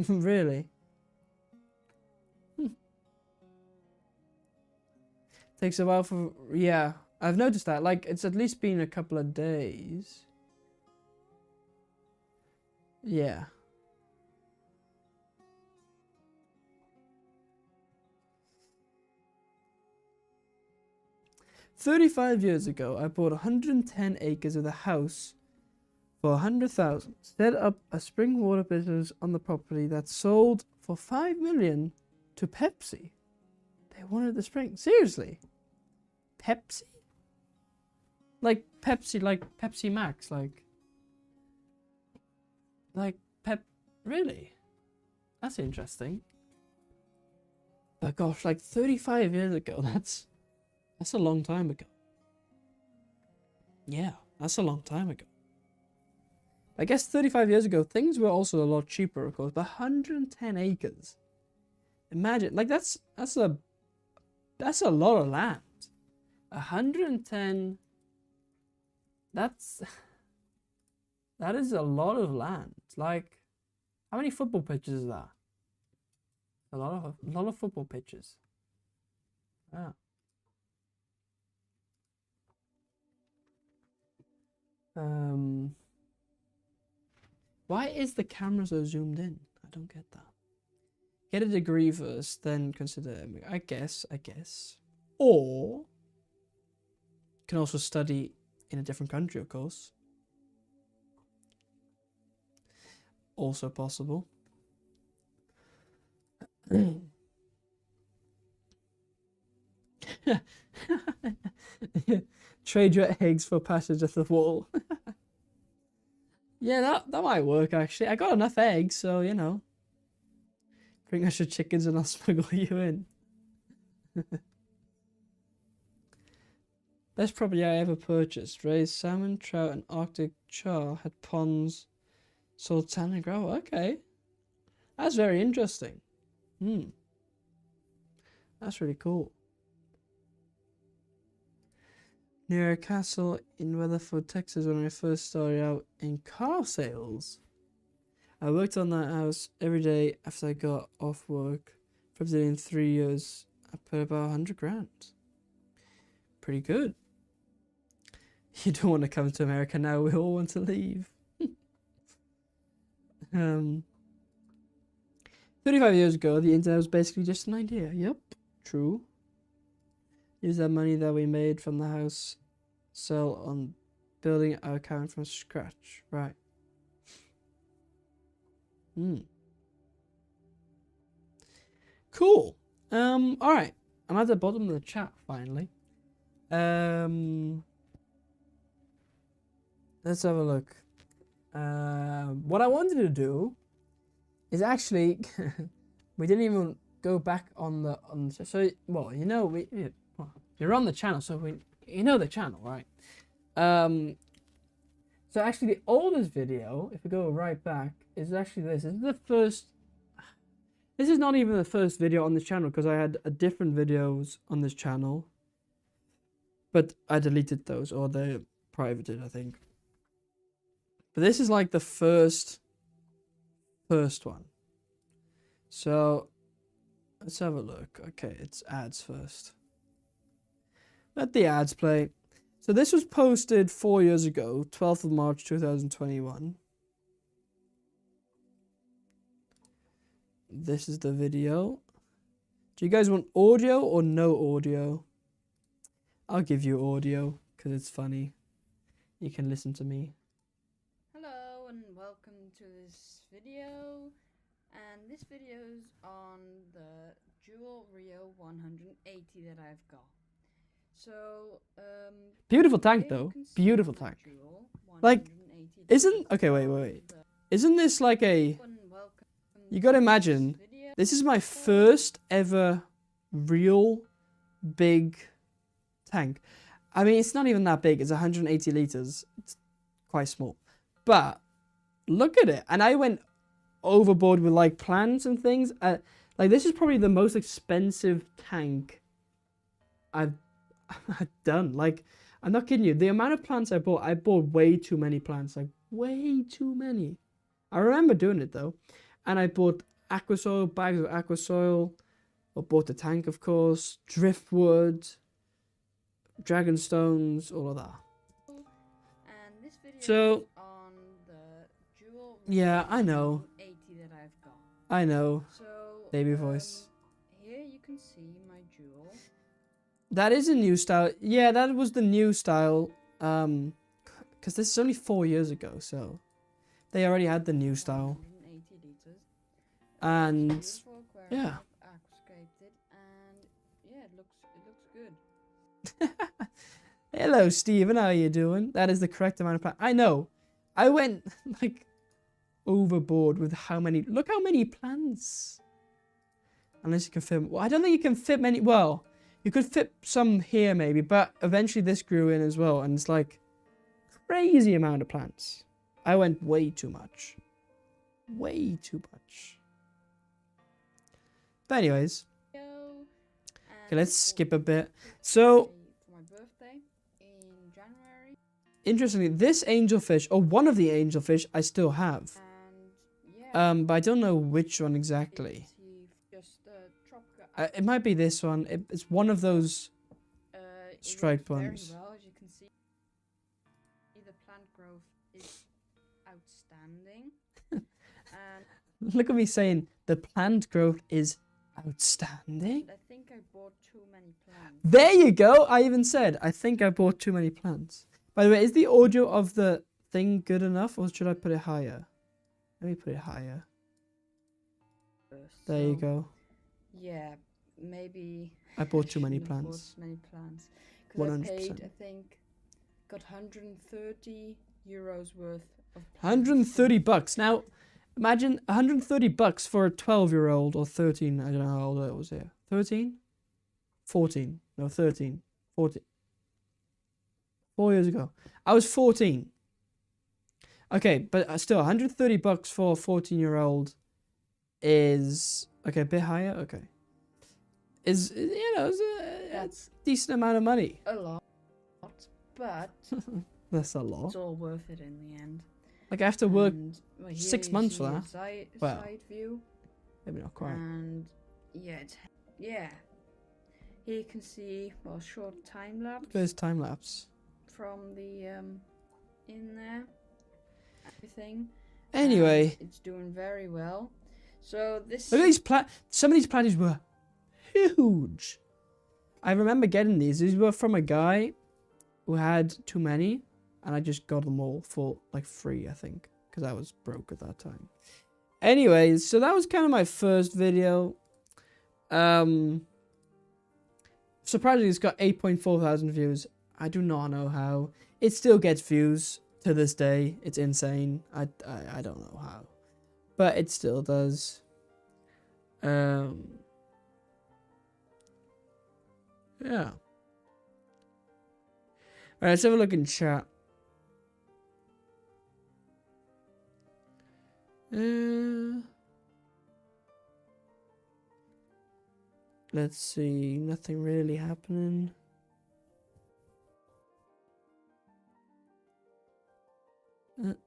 Really? Takes a while for... Yeah, I've noticed that. Like, it's at least been a couple of days. Yeah. "35 years ago, I bought 110 acres of the house for 100,000. Set up a spring water business on the property that sold for 5 million to Pepsi. They wanted the spring. Seriously? Pepsi? Like Pepsi Max, like really? That's interesting. But gosh, like 35 years ago, that's a long time ago. Yeah, that's a long time ago. I guess 35 years ago, things were also a lot cheaper, of course, but 110 acres. Imagine, like that's a lot of land. 110, that is a lot of land. Like, how many football pitches is that? A lot of football pitches. Yeah. Why is the camera so zoomed in? I don't get that. Get a degree first, then consider. I guess. Or you can also study in a different country, of course. Also possible. Trade your eggs for passage of the wall. Yeah, that might work actually. I got enough eggs, so you know. Bring us your chickens and I'll smuggle you in. Best property I ever purchased. Raised salmon, trout, and Arctic char. Had ponds. Sold sand and gravel. Okay. That's very interesting. That's really cool. Near a castle in Weatherford, Texas, when I first started out in car sales. I worked on that house every day after I got off work. Probably in 3 years, I put about 100 grand. Pretty good. You don't want to come to America now, we all want to leave. 35 years ago, the internet was basically just an idea. Yep, True. Use that money that we made from the house sell on building our account from scratch. Right. Cool. Alright. I'm at the bottom of the chat finally. Let's have a look. What I wanted to do is actually we didn't even go back on the so well, you know, you're on the channel, so you know the channel, right? So actually the oldest video, if we go right back, is actually this. This is the first. This is not even the first video on this channel because I had different videos on this channel, but I deleted those or they're privated, I think. But this is like the first one. So let's have a look. Okay, it's ads first. Let the ads play. So this was posted 4 years ago, 12th of March 2021. This is the video. Do you guys want audio or no audio? I'll give you audio because it's funny. You can listen to me. Hello and welcome to this video. And this video is on the Dual Rio 180 that I've got. So, beautiful tank though. Beautiful tank. Like, isn't... Okay, wait. Isn't this like a... You gotta imagine, this is my first ever real big tank. I mean, it's not even that big. It's 180 liters. It's quite small. But look at it. And I went overboard with like plants and things. Like, this is probably the most expensive tank I've done. Like, I'm not kidding you. The amount of plants I bought way too many plants. Like, way too many. I remember doing it though. And I bought aquasoil, bags of aquasoil. I bought the tank, of course. Driftwood. Dragon stones, all of that. And this video so, is on the Dual yeah, I know. 80 that I've got. I know. So, baby voice. Here you can see my Dual. That is a new style. Yeah, that was the new style. Because this is only 4 years ago, so they already had the new style. 180 liters. And yeah. Aquascaped, and yeah, it looks good. Hello, Stephen. How are you doing? That is the correct amount of plants. I know. I went like overboard with how many. Look how many plants. Unless you can fit. Well, I don't think you can fit many. Well, you could fit some here maybe, but eventually this grew in as well, and it's like crazy amount of plants. I went way too much. Way too much. But anyways. Okay, let's skip a bit. So, for my birthday in January. Interestingly, this angelfish, or one of the angelfish, I still have. And, yeah, but I don't know which one exactly. It might be this one. It's one of those striped ones. Very well, as you can see. The plant growth is outstanding. And look at me saying the plant growth is outstanding. I think I bought too many plants. There you go. I even said, I think I bought too many plants. By the way, is the audio of the thing good enough or should I put it higher? Let me put it higher. There you go. Yeah, maybe. I bought too many plants. Too many plants. Because I 100%. paid, I think, got 130 euros worth of plants. 130 bucks. Now, imagine 130 bucks for a 12-year-old or 13. I don't know how old I was here. 13? 14. No, 13. 14. 4 years ago. I was 14. Okay, but still, 130 bucks for a 14-year-old is... Okay, a bit higher? Okay. Is, you know, that's a decent amount of money. A lot, but... That's a lot. It's all worth it in the end. Like, I have to work And, well, 6 months for that. Well, side view. Maybe not quite. And yeah, yeah. Here you can see, well, short time lapse. There's time lapse. From the in there, everything. Anyway, and it's doing very well. So this. Look at these some of these plants were huge. I remember getting these. These were from a guy who had too many, and I just got them all for like free, I think, because I was broke at that time. Anyways, so that was kind of my first video. Surprisingly, it's got 8.4 thousand views. I do not know how. It still gets views to this day. It's insane. I don't know how, but it still does. Yeah. Alright, let's have a look in chat. Let's see, nothing really happening. You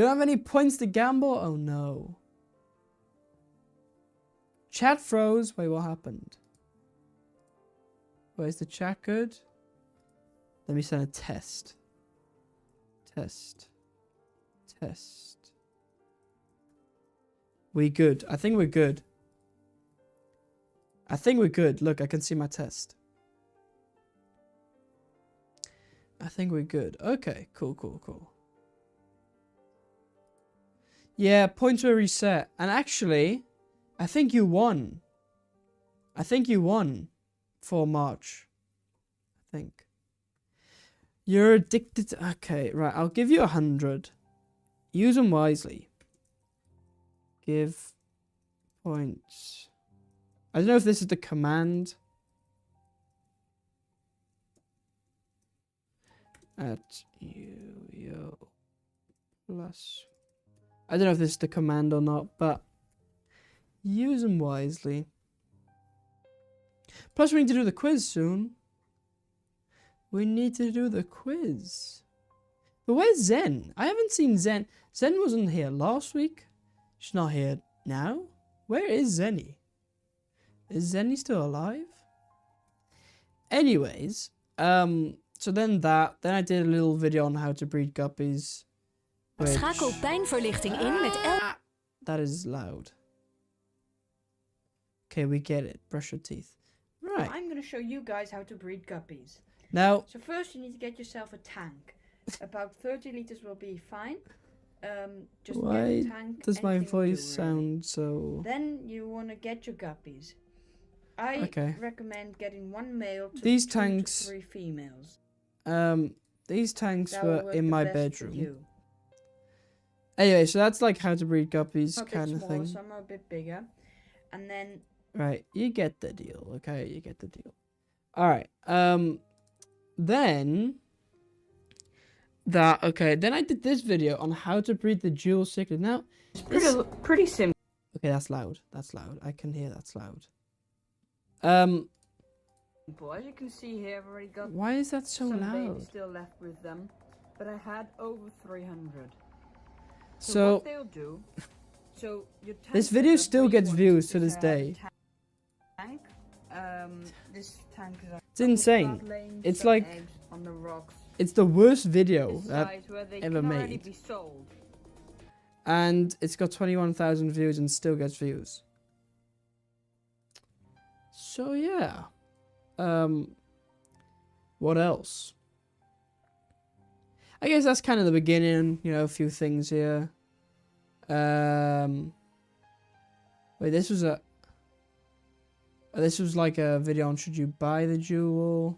don't have any points to gamble? Oh no. Chat froze. Wait, what happened? Wait, is the chat good? Let me send a test. Test. We good. I think we're good. Look, I can see my test. I think we're good. Okay, cool. Yeah, points were reset. And actually, I think you won. For March. I think. You're addicted to... Okay, right. I'll give you 100. Use them wisely. Give points. I don't know if this is the command. At yo plus. I don't know if this is the command or not, but use them wisely. Plus, we need to do the quiz soon. We need to do the quiz. But where's Zen? I haven't seen Zen. Zen wasn't here last week. She's not here now. Where is Zenny? Is Zenny still alive? Anyways, so then I did a little video on how to breed guppies. Schakel pijnverlichting in met That is loud. Okay, we get it. Brush your teeth. Right. I'm going to show you guys how to breed guppies. Now, So first you need to get yourself a tank. About 30 liters will be fine. Just why get a tank. does my anything will do, voice really. sound so... Then you want to get your guppies. I recommend getting one male to These 2 tanks- to 3 females. These tanks That will were work in the my best for bedroom. you. Anyway, so that's like how to breed guppies Some a bit kind of smaller, thing. some are a bit bigger. And then Right, you get the deal, okay? You get the deal. Alright, then I did this video on how to breed the jewel cichlid. Now, it's pretty simple. okay, that's loud. I can hear that's loud. As you can see here, I've already got Why is that so some loud? babies still left with them, but I had over 300. So what they'll do, so your tank this video setup, still what you gets want views is to this have a day. Tank. This tank is It's insane. It's like on the rocks. it's the worst video This that size where they ever can already made. be sold. And it's got 21,000 views and still gets views. So yeah. What else? I guess that's kind of the beginning, you know, a few things here. Wait, this was like a video on should you buy the jewel?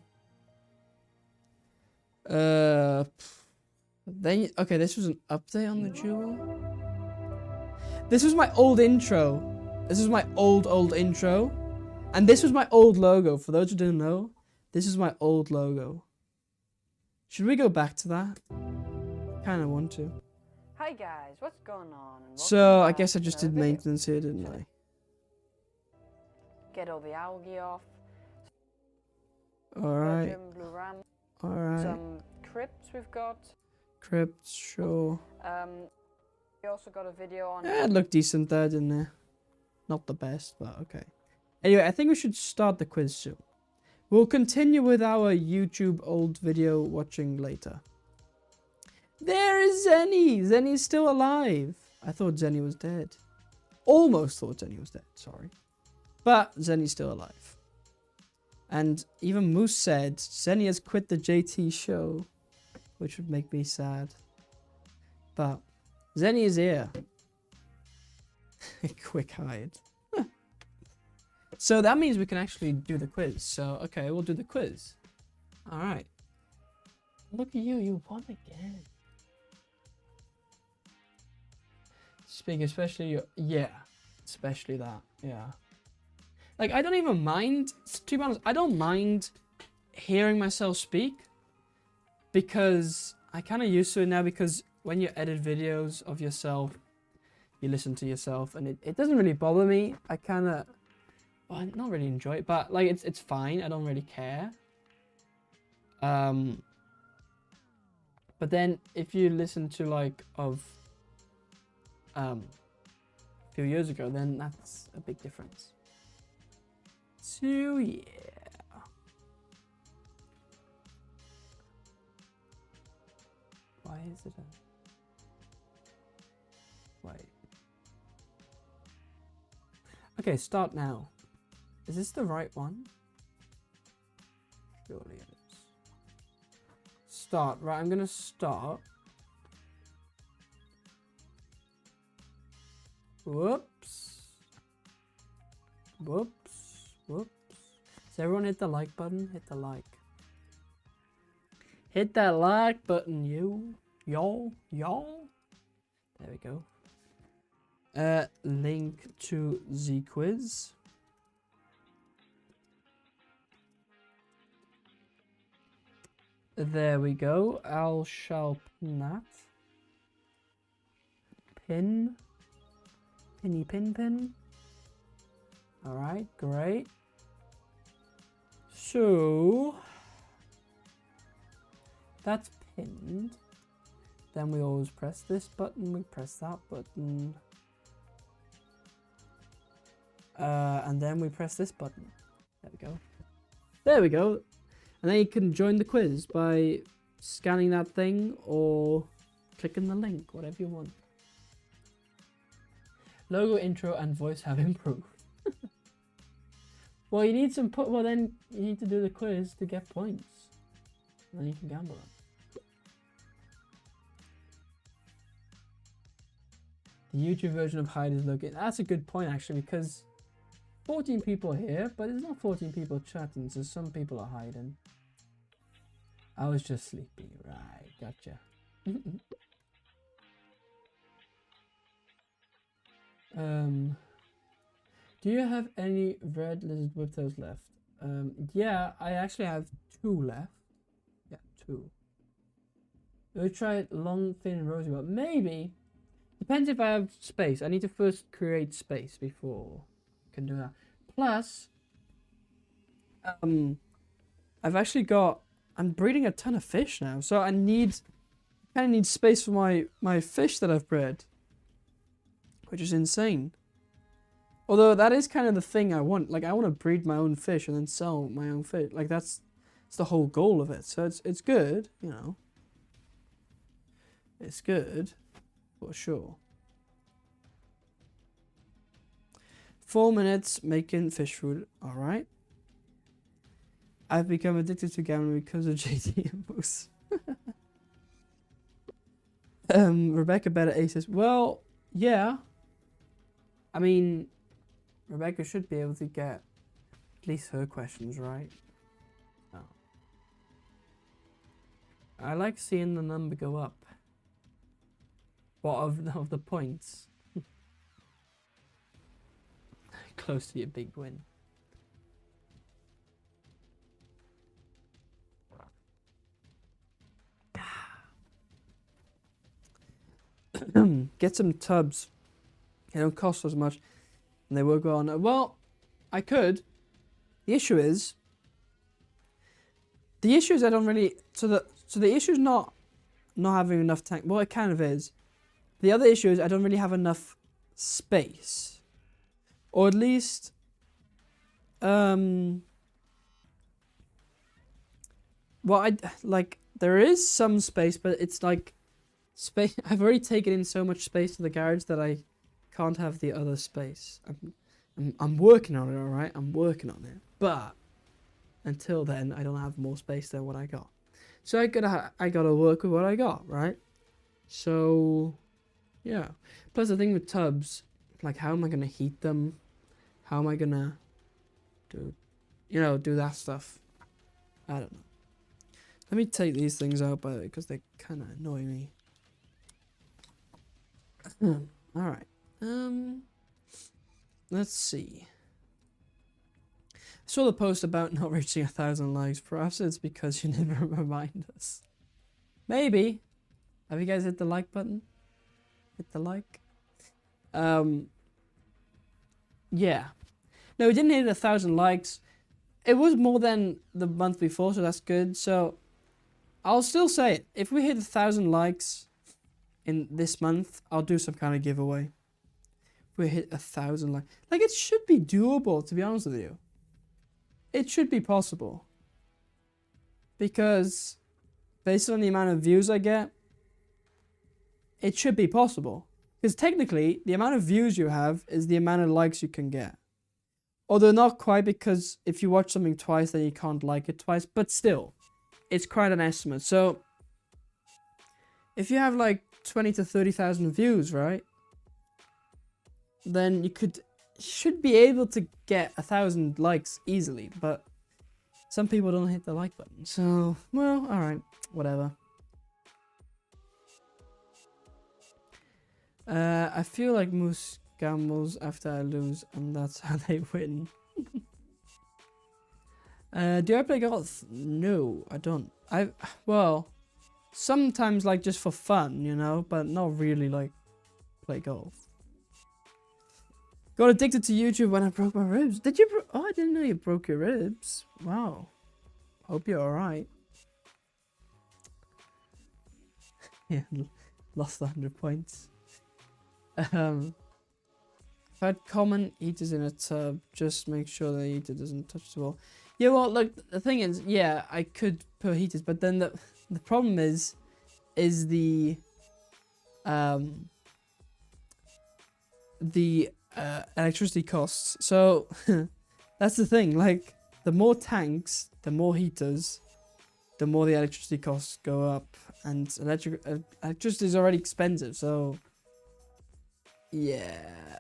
Then okay, this was an update on the jewel. This was my old intro. This is my old intro. And this was my old logo. For those who didn't know, this is my old logo. Should we go back to that? Kind of want to. Hi guys, what's going on? And So, welcome I back guess I to just another did video. maintenance here, didn't I? Get all the algae off. Alright, Belgium, blue ram. alright. Some crypts we've got. Crypts, sure. We also got a video on. Yeah, it looked decent there, didn't it? Not the best, but okay. Anyway, I think we should start the quiz soon. We'll continue with our YouTube old video watching later. There is Zenny! Zenny's still alive! I thought Zenny was dead. almost thought Zenny was dead, sorry. But Zenny's still alive. And even Moose said Zenny has quit the JT show, which would make me sad. But Zenny is here. Quick hide. So that means we can actually do the quiz. So, okay, we'll do the quiz. All right. Look at you, you won again. Speak, especially your, yeah, especially that, yeah. Like, I don't even mind, to be honest, I don't mind hearing myself speak because I kind of used to it now, because when you edit videos of yourself, you listen to yourself and it doesn't really bother me. I kind of, well, I not really enjoy it, but like it's fine. I don't really care. But then if you listen to like of a few years ago, then that's a big difference. So yeah. Why is it a... Wait. Okay, start now. Is this the right one? Surely it is. Start. Right, I'm gonna start. Whoops. Whoops. Whoops. Does everyone hit the like button? Hit the like. Hit that like button, you. Y'all. Y'all. There we go. Link to the quiz. There we go. Al shall not. Pin. Pinny pin pin. Alright, great. So that's pinned. Then we always press this button, we press that button. And then we press this button. There we go. There we go. And then you can join the quiz by scanning that thing or clicking the link, whatever you want. Logo, intro, and voice have improved. Well, you need some well then you need to do the quiz to get points. And then you can gamble them. The YouTube version of Hide is looking. That's a good point actually, because 14 people here, but there's not 14 people chatting, so some people are hiding. I was just sleepy, right? Gotcha. Do you have any red lizard whip toes left? Yeah, I actually have 2 left. Yeah, 2. We'll try long, thin, and rosy, but maybe. Depends if I have space. I need to first create space before I can do that. Plus, I've actually got, I'm breeding a ton of fish now, so I kind of need space for my fish that I've bred, which is insane. Although that is kind of the thing I want. Like, I want to breed my own fish and then sell my own fish. Like, that's the whole goal of it. So it's good, you know. It's good, for sure. 4 minutes making fish food. All right. I've become addicted to gambling because of JT and Moose. Rebecca better aces. Well, yeah. I mean, Rebecca should be able to get at least her questions right. Oh. I like seeing the number go up. What of the points? Close to your big win. Get some tubs. They don't cost as much, and they will go on. Well, I could. The issue is I don't really. So the issue is not having enough tank. Well, it kind of is. The other issue is I don't really have enough space, or at least, well, there is some space, but it's like space. I've already taken in so much space to the garage that I can't have the other space. I'm working on it, all right? I'm working on it. But until then, I don't have more space than what I got. So I gotta work with what I got, right? So, yeah. Plus the thing with tubs, like how am I gonna heat them? How am I gonna do that stuff? I don't know. Let me take these things out because they kind of annoy me. All right. Let's see. I saw the post about not reaching 1,000 likes. Perhaps it's because you didn't remind us. Maybe. Have you guys hit the like button? Hit the like. Yeah. No, we didn't hit 1,000 likes. It was more than the month before, so that's good. So I'll still say it. If we hit 1,000 likes in this month, I'll do some kind of giveaway. If we hit 1,000 likes, like it should be doable, to be honest with you. It should be possible. Because based on the amount of views I get, it should be possible. Because technically, the amount of views you have is the amount of likes you can get. Although not quite, because if you watch something twice, then you can't like it twice. But still, it's quite an estimate. So, if you have like 20 to 30,000 views, right? Then you should be able to get 1,000 likes easily. But some people don't hit the like button. So, well, alright, whatever. I feel like Moose gambles after I lose, and that's how they win. Do I play golf? No, I don't. Well, sometimes like just for fun, you know, but not really like play golf. Got addicted to YouTube when I broke my ribs. Did you? Oh, I didn't know you broke your ribs. Wow. Hope you're alright. Yeah, lost 100 points. If I had common heaters in a tub, just make sure the heater doesn't touch the wall. Yeah, well, look, the thing is, yeah, I could put heaters, but then the problem is the electricity costs. So that's the thing. Like, the more tanks, the more heaters, the more the electricity costs go up, and electricity is already expensive. So yeah.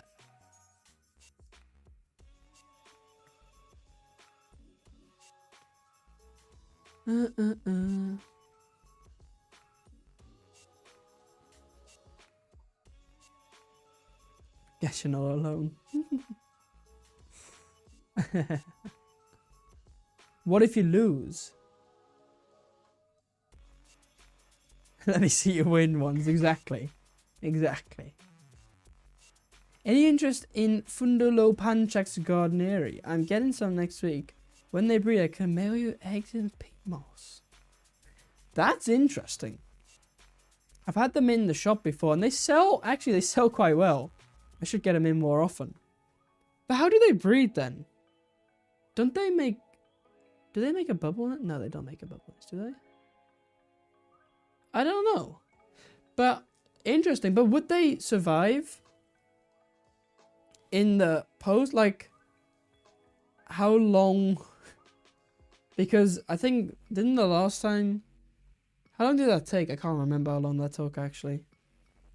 Guess you're not alone. What if you lose? Let me see you win ones. Exactly. Exactly. Any interest in Fundolo Panchax Gardneri? I'm getting some next week. When they breed, I can mail you eggs and peat moss. That's interesting. I've had them in the shop before, and they sell quite well. I should get them in more often. But how do they breed then? Do they make a bubble nest? No, they don't make a bubble nest, do they? I don't know. But interesting. But would they survive in the post? Like, how long? Because I think, didn't the last time... How long did that take? I can't remember how long that took, actually.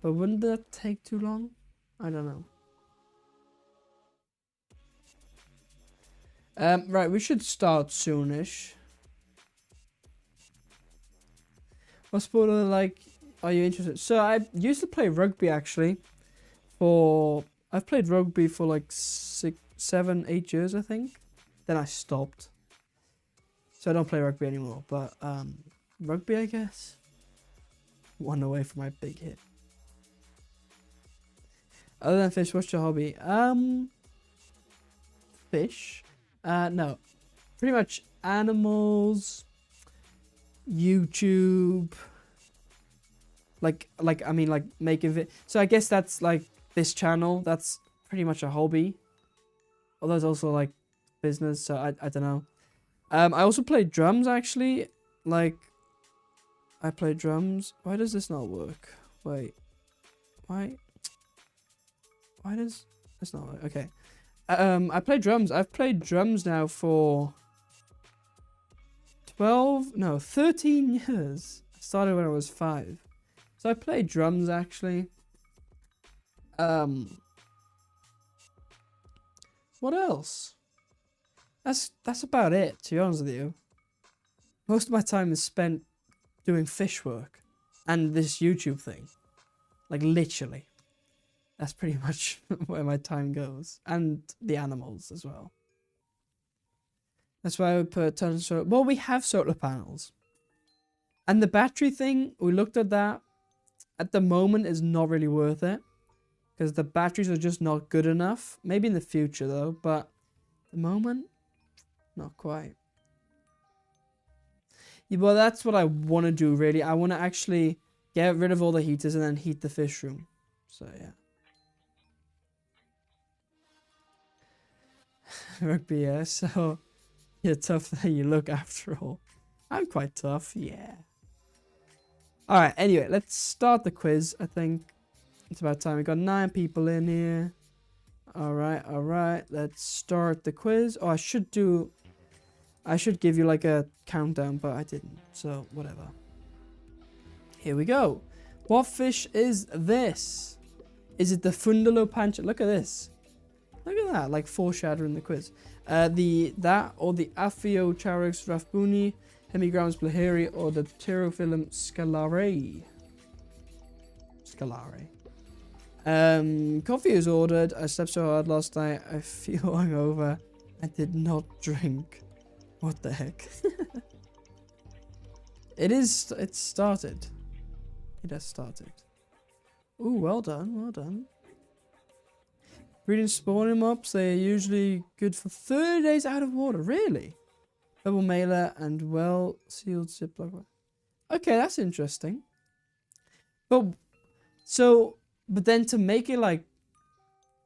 But wouldn't that take too long? I don't know. Right, we should start soonish. What sport are you interested? So I used to play rugby, actually. I've played rugby for like 6, 7, 8 years, I think. Then I stopped. So I don't play rugby anymore. But rugby, I guess. One away from my big hit. Other than fish, what's your hobby? Fish? No. Pretty much animals, YouTube. Like making so I guess that's like this channel. That's pretty much a hobby. Although it's also like business, so I don't know. I also play drums, actually. Like, I play drums. Why does this not work? Wait. Why Why does... That's not... Okay. I play drums. I've played drums now for 13 years. I started when I was 5. So I played drums actually. What else? That's about it, to be honest with you. Most of my time is spent doing fish work and this YouTube thing. Like literally. That's pretty much where my time goes. And the animals as well. That's why I would put tons of solar... Well, we have solar panels. And the battery thing, we looked at that. At the moment, is not really worth it. Because the batteries are just not good enough. Maybe in the future, though. But at the moment, not quite. Yeah, well, that's what I want to do, really. I want to actually get rid of all the heaters and then heat the fish room. So, yeah. Rugby, yeah. So, you're tougher than you look after all. I'm quite tough, yeah. Alright, anyway, let's start the quiz, I think. It's about time. We got 9 people in here. Alright. Let's start the quiz. Oh, I should give you like a countdown, but I didn't. So, whatever. Here we go. What fish is this? Is it the Fundalo Pancha? Look at this. Look at that, like foreshadowing the quiz. That or the Aphiocharex rathbuni, Hemigrams blaheri, or the Pterophyllum scalare. Coffee is ordered. I slept so hard last night. I feel hungover. I did not drink. What the heck? It's started. It has started. Ooh, well done. Breeding spawning mops, they are usually good for 30 days out of water. Really? Double mailer and well-sealed ziploc. Okay, that's interesting. But then to make it like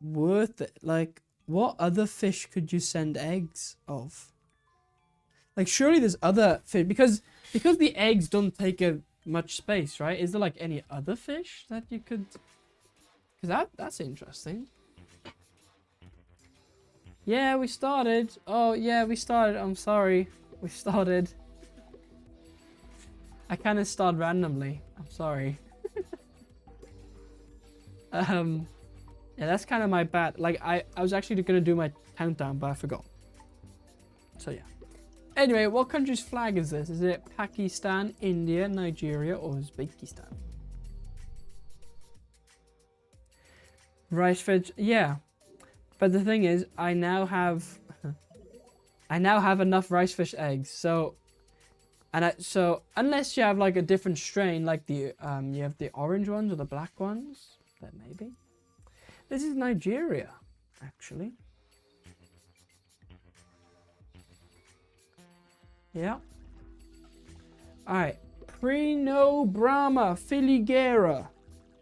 worth it, like what other fish could you send eggs of? Like surely there's other fish because the eggs don't take much space, right? Is there like any other fish that you could? Because that's interesting. Yeah, we started. Oh, yeah, we started. I'm sorry. We started. I kind of started randomly. I'm sorry. Yeah, that's kind of my bad. Like, I was actually going to do my countdown, but I forgot. So, yeah. Anyway, what country's flag is this? Is it Pakistan, India, Nigeria, or Uzbekistan? Rice fish. Yeah. But the thing is, I now have enough rice fish eggs. So unless you have like a different strain, like the you have the orange ones or the black ones, then maybe. This is Nigeria, actually. Yeah. All right. Prenobrama filigera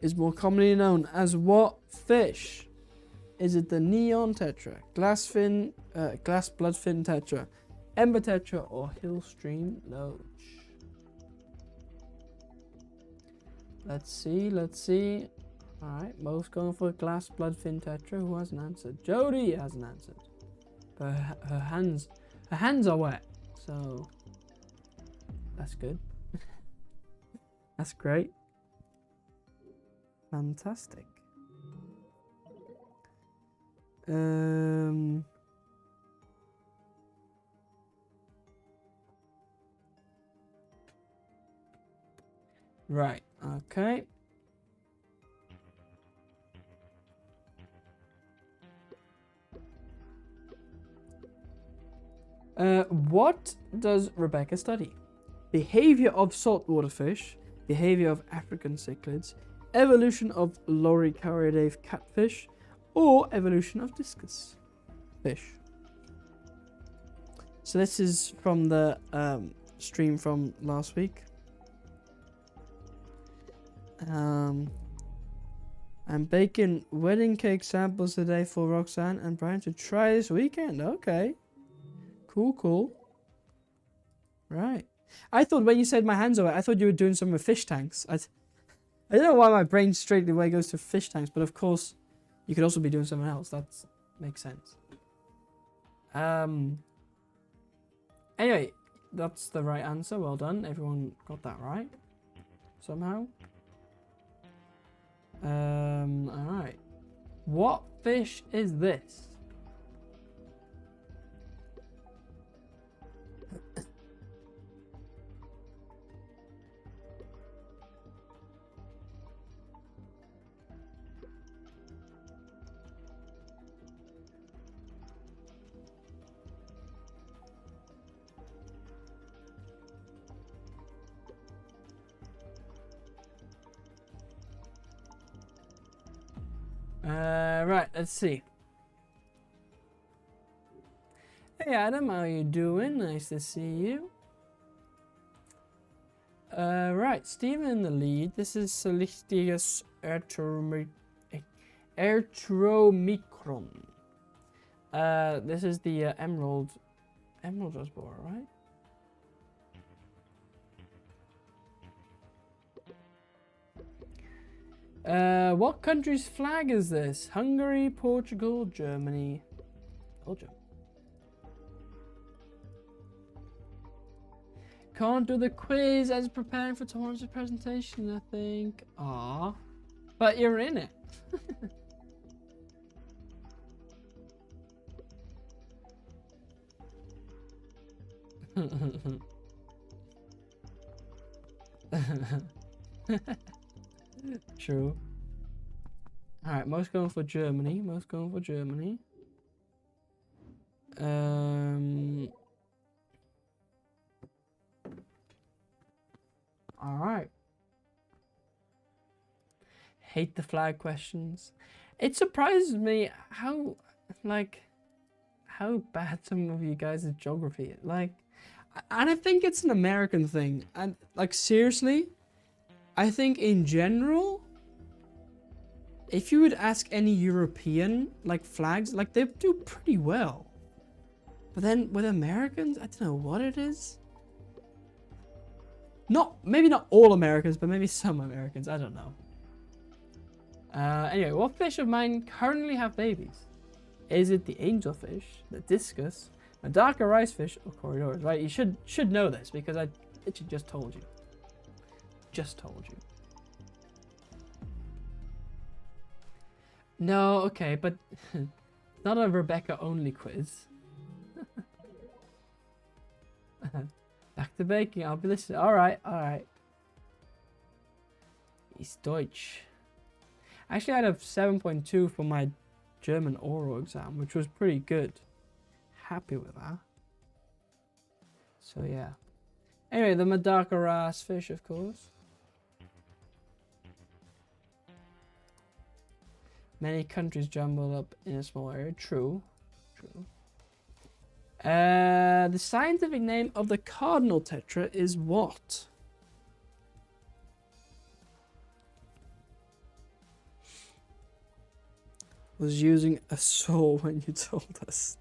is more commonly known as what fish? Is it the neon tetra, glass bloodfin tetra, ember tetra, or hill stream loach? Let's see. All right, most going for glass bloodfin tetra. Who hasn't answered? Jody hasn't answered, but her hands are wet, so that's good. That's great. Fantastic. Right, okay. What does Rebecca study? Behavior of saltwater fish, behavior of African cichlids, evolution of loricariidave catfish, or evolution of discus fish. So this is from the stream from last week. I'm baking wedding cake samples today for Roxanne and Brian to try this weekend. Okay. Cool. Right. I thought when you said my hands are wet, I thought you were doing some with fish tanks. I don't know why my brain straight away goes to fish tanks, but of course You could also be doing something else. That makes sense. Anyway, that's the right answer. Well done. Everyone got that right. Somehow. Alright. What fish is this? Right, let's see. Hey Adam, how you doing? Nice to see you. Right, Steven in the lead. This is Solistius Ertromicron. This is the Emerald Reservoir, right? What country's flag is this? Hungary, Portugal, Germany, Belgium. Can't do the quiz as preparing for tomorrow's presentation, I think. Ah, but you're in it. True. Alright, most going for Germany. Most going for Germany. Alright. Hate the flag questions. It surprises me how bad some of you guys' geography is. Like, and I think it's an American thing. And like, seriously, I think in general, if you would ask any European like flags, like they do pretty well. But then with Americans, I don't know what it is. Maybe not all Americans, but maybe some Americans. I don't know. Anyway, what fish of mine currently have babies? Is it the angelfish, the discus, a darker rice fish, or corridors? Right, you should know this because I literally just told you. Just told you. No, okay, but not a Rebecca only quiz. Back to baking. I'll be listening. All right, all right. He's Deutsch. Actually, I had a 7.2 for my German oral exam, which was pretty good. Happy with that. So yeah. Anyway, the Madagaras fish, of course. Many countries jumbled up in a small area. True. True. The scientific name of the cardinal tetra is what? Was using a saw when you told us.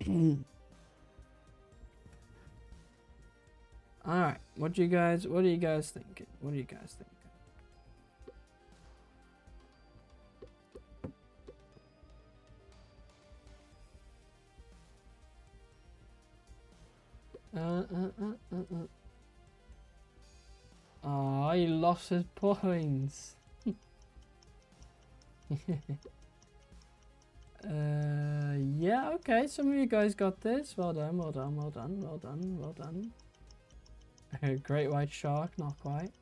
All right, what are you guys thinking? What are you guys thinking? Oh, he lost his points. Yeah, okay, some of you guys got this. Well done, well done, well done, well done, well done. Great white shark, not quite.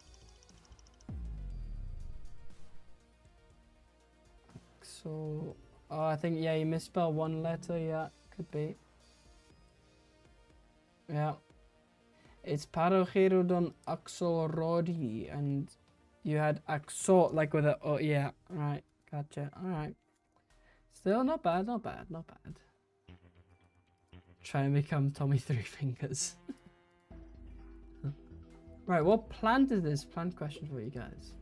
So, oh, I think, yeah, you misspelled one letter, yeah, could be. Yeah. It's Parocherodon axolrodi, and you had axol, like with a, oh, yeah, right, gotcha, alright. Still not bad, not bad, not bad. Try and become Tommy Three Fingers. Right, what plant is this? Plant question for you guys.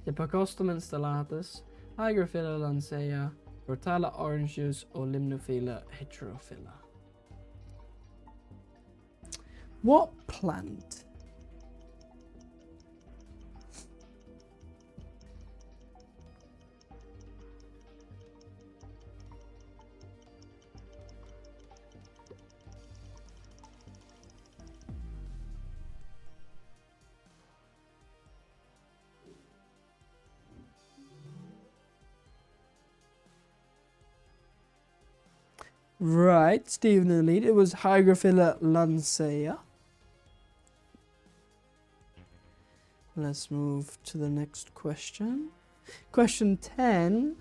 Hippocostum installatus, Hygrophila lancea, Rotala orange juice, or Limnophila heterophylla. What plant Right, Stephen in the lead. It was Hygrophila lancea. Let's move to the next question. Question 10.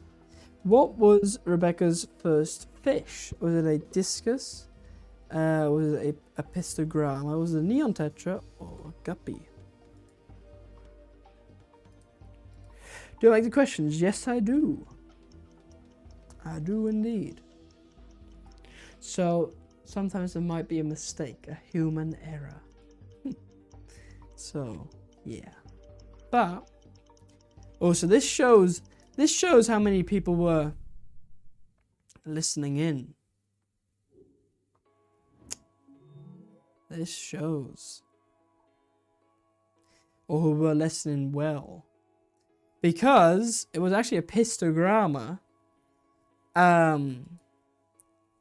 What was Rebecca's first fish? Was it a discus? Was it a pistogramma? Was it a neon tetra or a guppy? Do you like the questions? Yes, I do. I do indeed. So, sometimes there might be a mistake, a human error. So, yeah. But, oh, so this shows how many people were listening in. This shows. Or who were listening well. Because it was actually a pistogramma,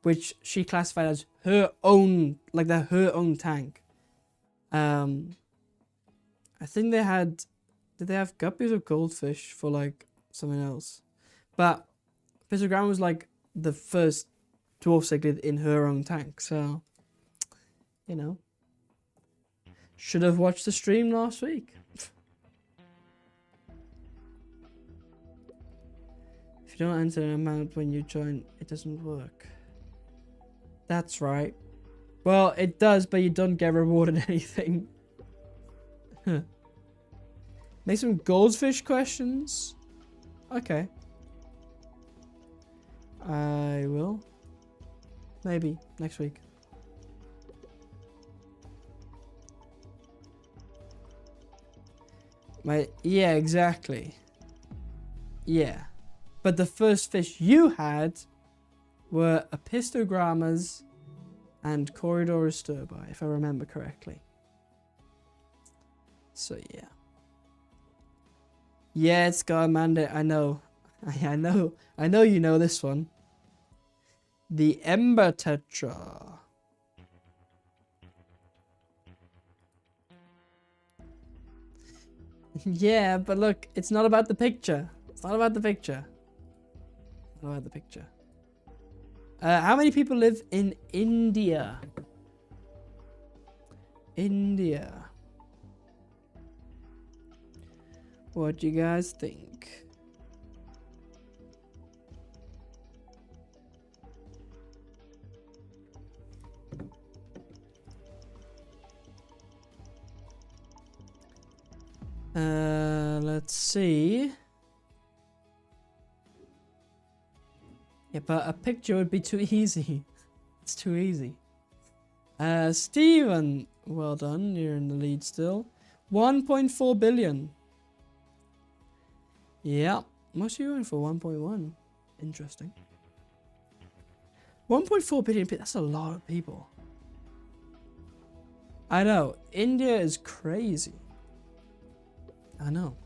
which she classified as her own, like her own tank. I think they had, did they have guppies or goldfish for like something else? But pistogramma was like the first dwarf cichlid in her own tank, so, you know. Should have watched the stream last week. If you don't enter an amount when you join, it doesn't work. That's right. Well, it does, but you don't get rewarded anything. Make some goldfish questions. Okay. I will. Maybe next week. Yeah, exactly. Yeah. But the first fish you had were apistogrammas and Corydorus sturbi, if I remember correctly. So yeah. Yeah, it's got a mandate. I know. I know you know this one. The Ember Tetra. Yeah, but look, it's not about the picture. It's not about the picture. It's not about the picture. How many people live in India? India. What do you guys think? Let's see. Yeah, but a picture would be too easy. It's too easy. Steven, well done. You're in the lead still. 1.4 billion. Yeah, most of you went for 1.1. Interesting. 1.4 billion people, that's a lot of people. I know, India is crazy. I know.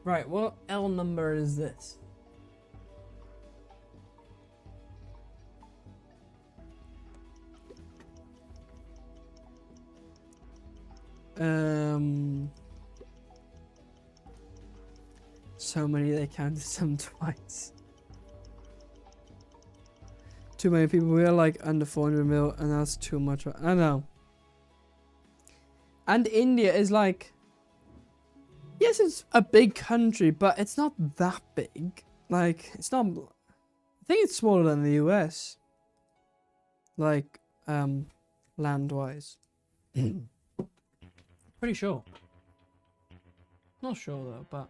Right, what L number is this? So many they counted some twice. Too many people. We are like under 400 mil, and that's too much. I know. And India is like, yes, it's a big country, but it's not that big. Like, it's not. I think it's smaller than the US. Like, land-wise. Pretty sure. Not sure though, but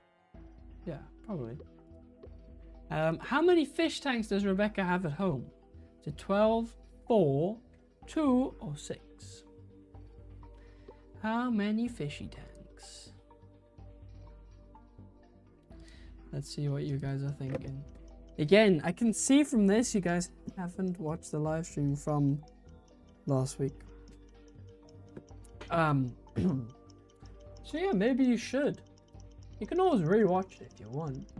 yeah, probably. How many fish tanks does Rebecca have at home? Is it 12, 4, 2, or 6? How many fishy tanks? Let's see what you guys are thinking. Again, I can see from this you guys haven't watched the live stream from last week. So yeah, maybe you should. You can always rewatch it if you want.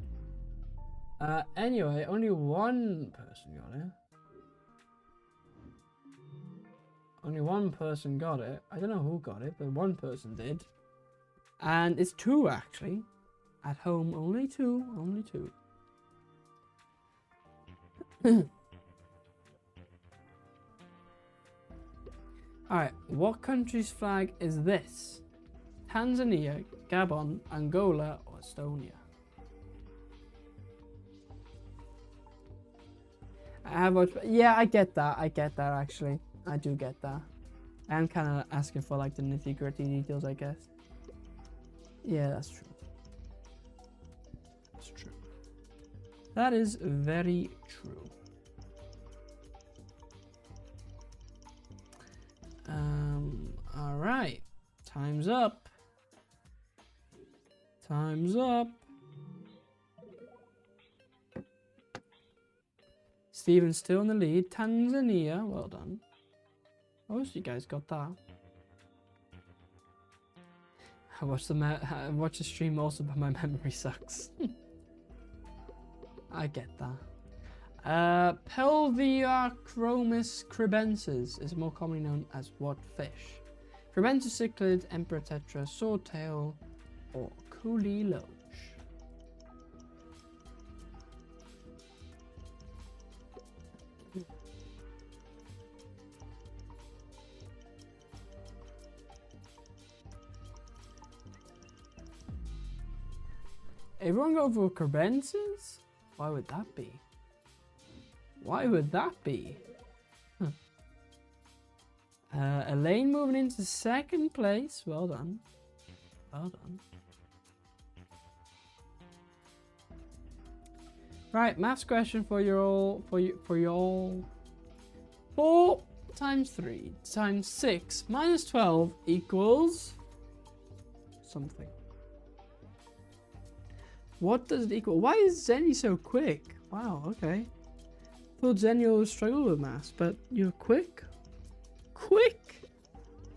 Anyway, only one person got it. Only one person got it. I don't know who got it, but one person did. And it's 2 actually. At home, only 2. Only 2. Alright, what country's flag is this? Tanzania, Gabon, Angola, or Estonia? I have watched, yeah, I get that actually. I do get that. I'm kind of asking for like the nitty-gritty details, I guess. Yeah, that's true. That's true. That is very true. All right. Time's up. Time's up. Steven's still in the lead. Tanzania, well done. I wish you guys got that. I watched the stream also, but my memory sucks. I get that. Pelviachromis cribensis is more commonly known as what fish? Cribensis cichlid, emperor tetra, swordtail, or coolie loach? Everyone go for cribensis? Why would that be? Why would that be? Huh. Elaine moving into second place. Well done. Well done. Right, maths question for you all. For you all. 4 times 3 times 6 minus 12 equals something. What does it equal? Why is Zenny so quick? Wow, okay. Thought Zenny always struggled with maths, but you're quick. Quick!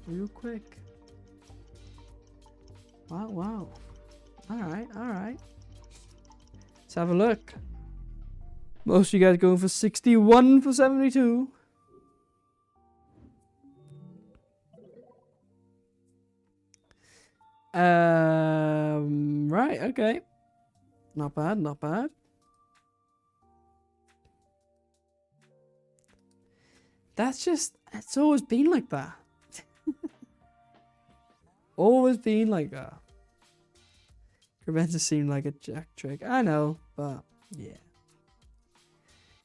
Real quick. Wow, wow. Alright, alright. Let's have a look. Most of you guys going for 61 for 72. Right, okay. Not bad, not bad. That's just, it's always been like that. Always been like that. Cribensis seemed like a jack trick. I know, but yeah.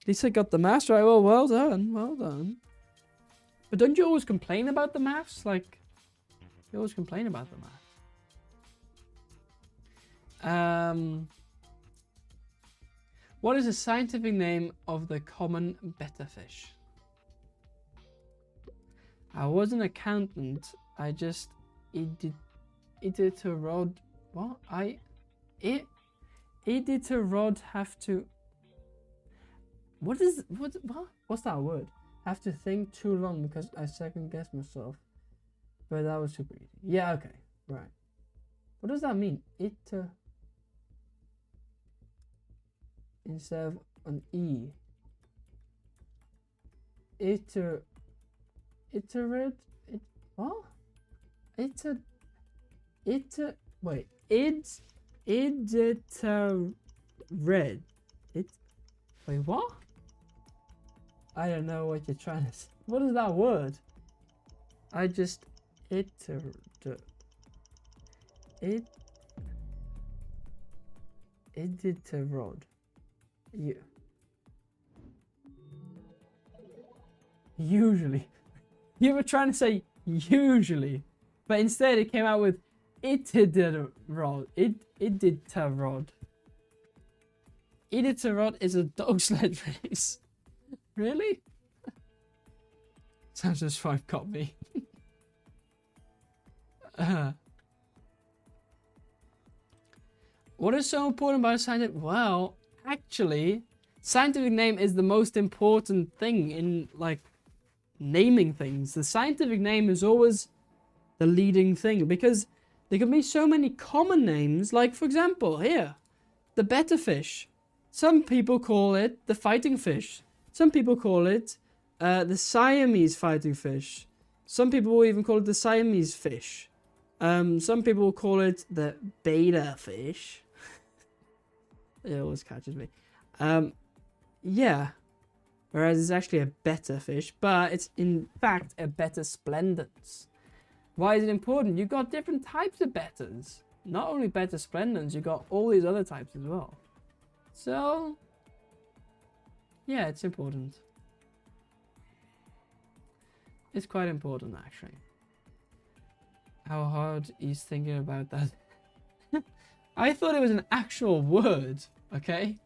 At least I got the maths right. Well, well done, well done. But don't you always complain about the maths? Like, you always complain about the maths. What is the scientific name of the common betterfish? I was an accountant. I just Iditarod. What? Iditarod have to. What's that word? Have to think too long because I second guessed myself. But that was super easy. Yeah. Okay. Right. What does that mean? Instead of an E. Iterate? What? Wait. Iditared. Wait, what? I don't know what you're trying to say. What is that word? I just Iditarod. Yeah. Usually. You were trying to say usually, but instead it came out with Iditarod. Iditarod. Iditarod is a dog sled race. Really? Sounds just fine, got me. What is so important about scientific? Well, actually, scientific name is the most important thing in like naming things. The scientific name is always the leading thing because there can be so many common names. Like for example, here, the betterfish. Some people call it the fighting fish. Some people call it the Siamese fighting fish. Some people will even call it the Siamese fish. Some people will call it the beta fish. It always catches me. Yeah. Whereas it's actually a better fish, but it's in fact a better splendens. Why is it important? You've got different types of betters. Not only better splendens, you've got all these other types as well. So, yeah, it's important. It's quite important, actually. How hard he's thinking about that. I thought it was an actual word, okay?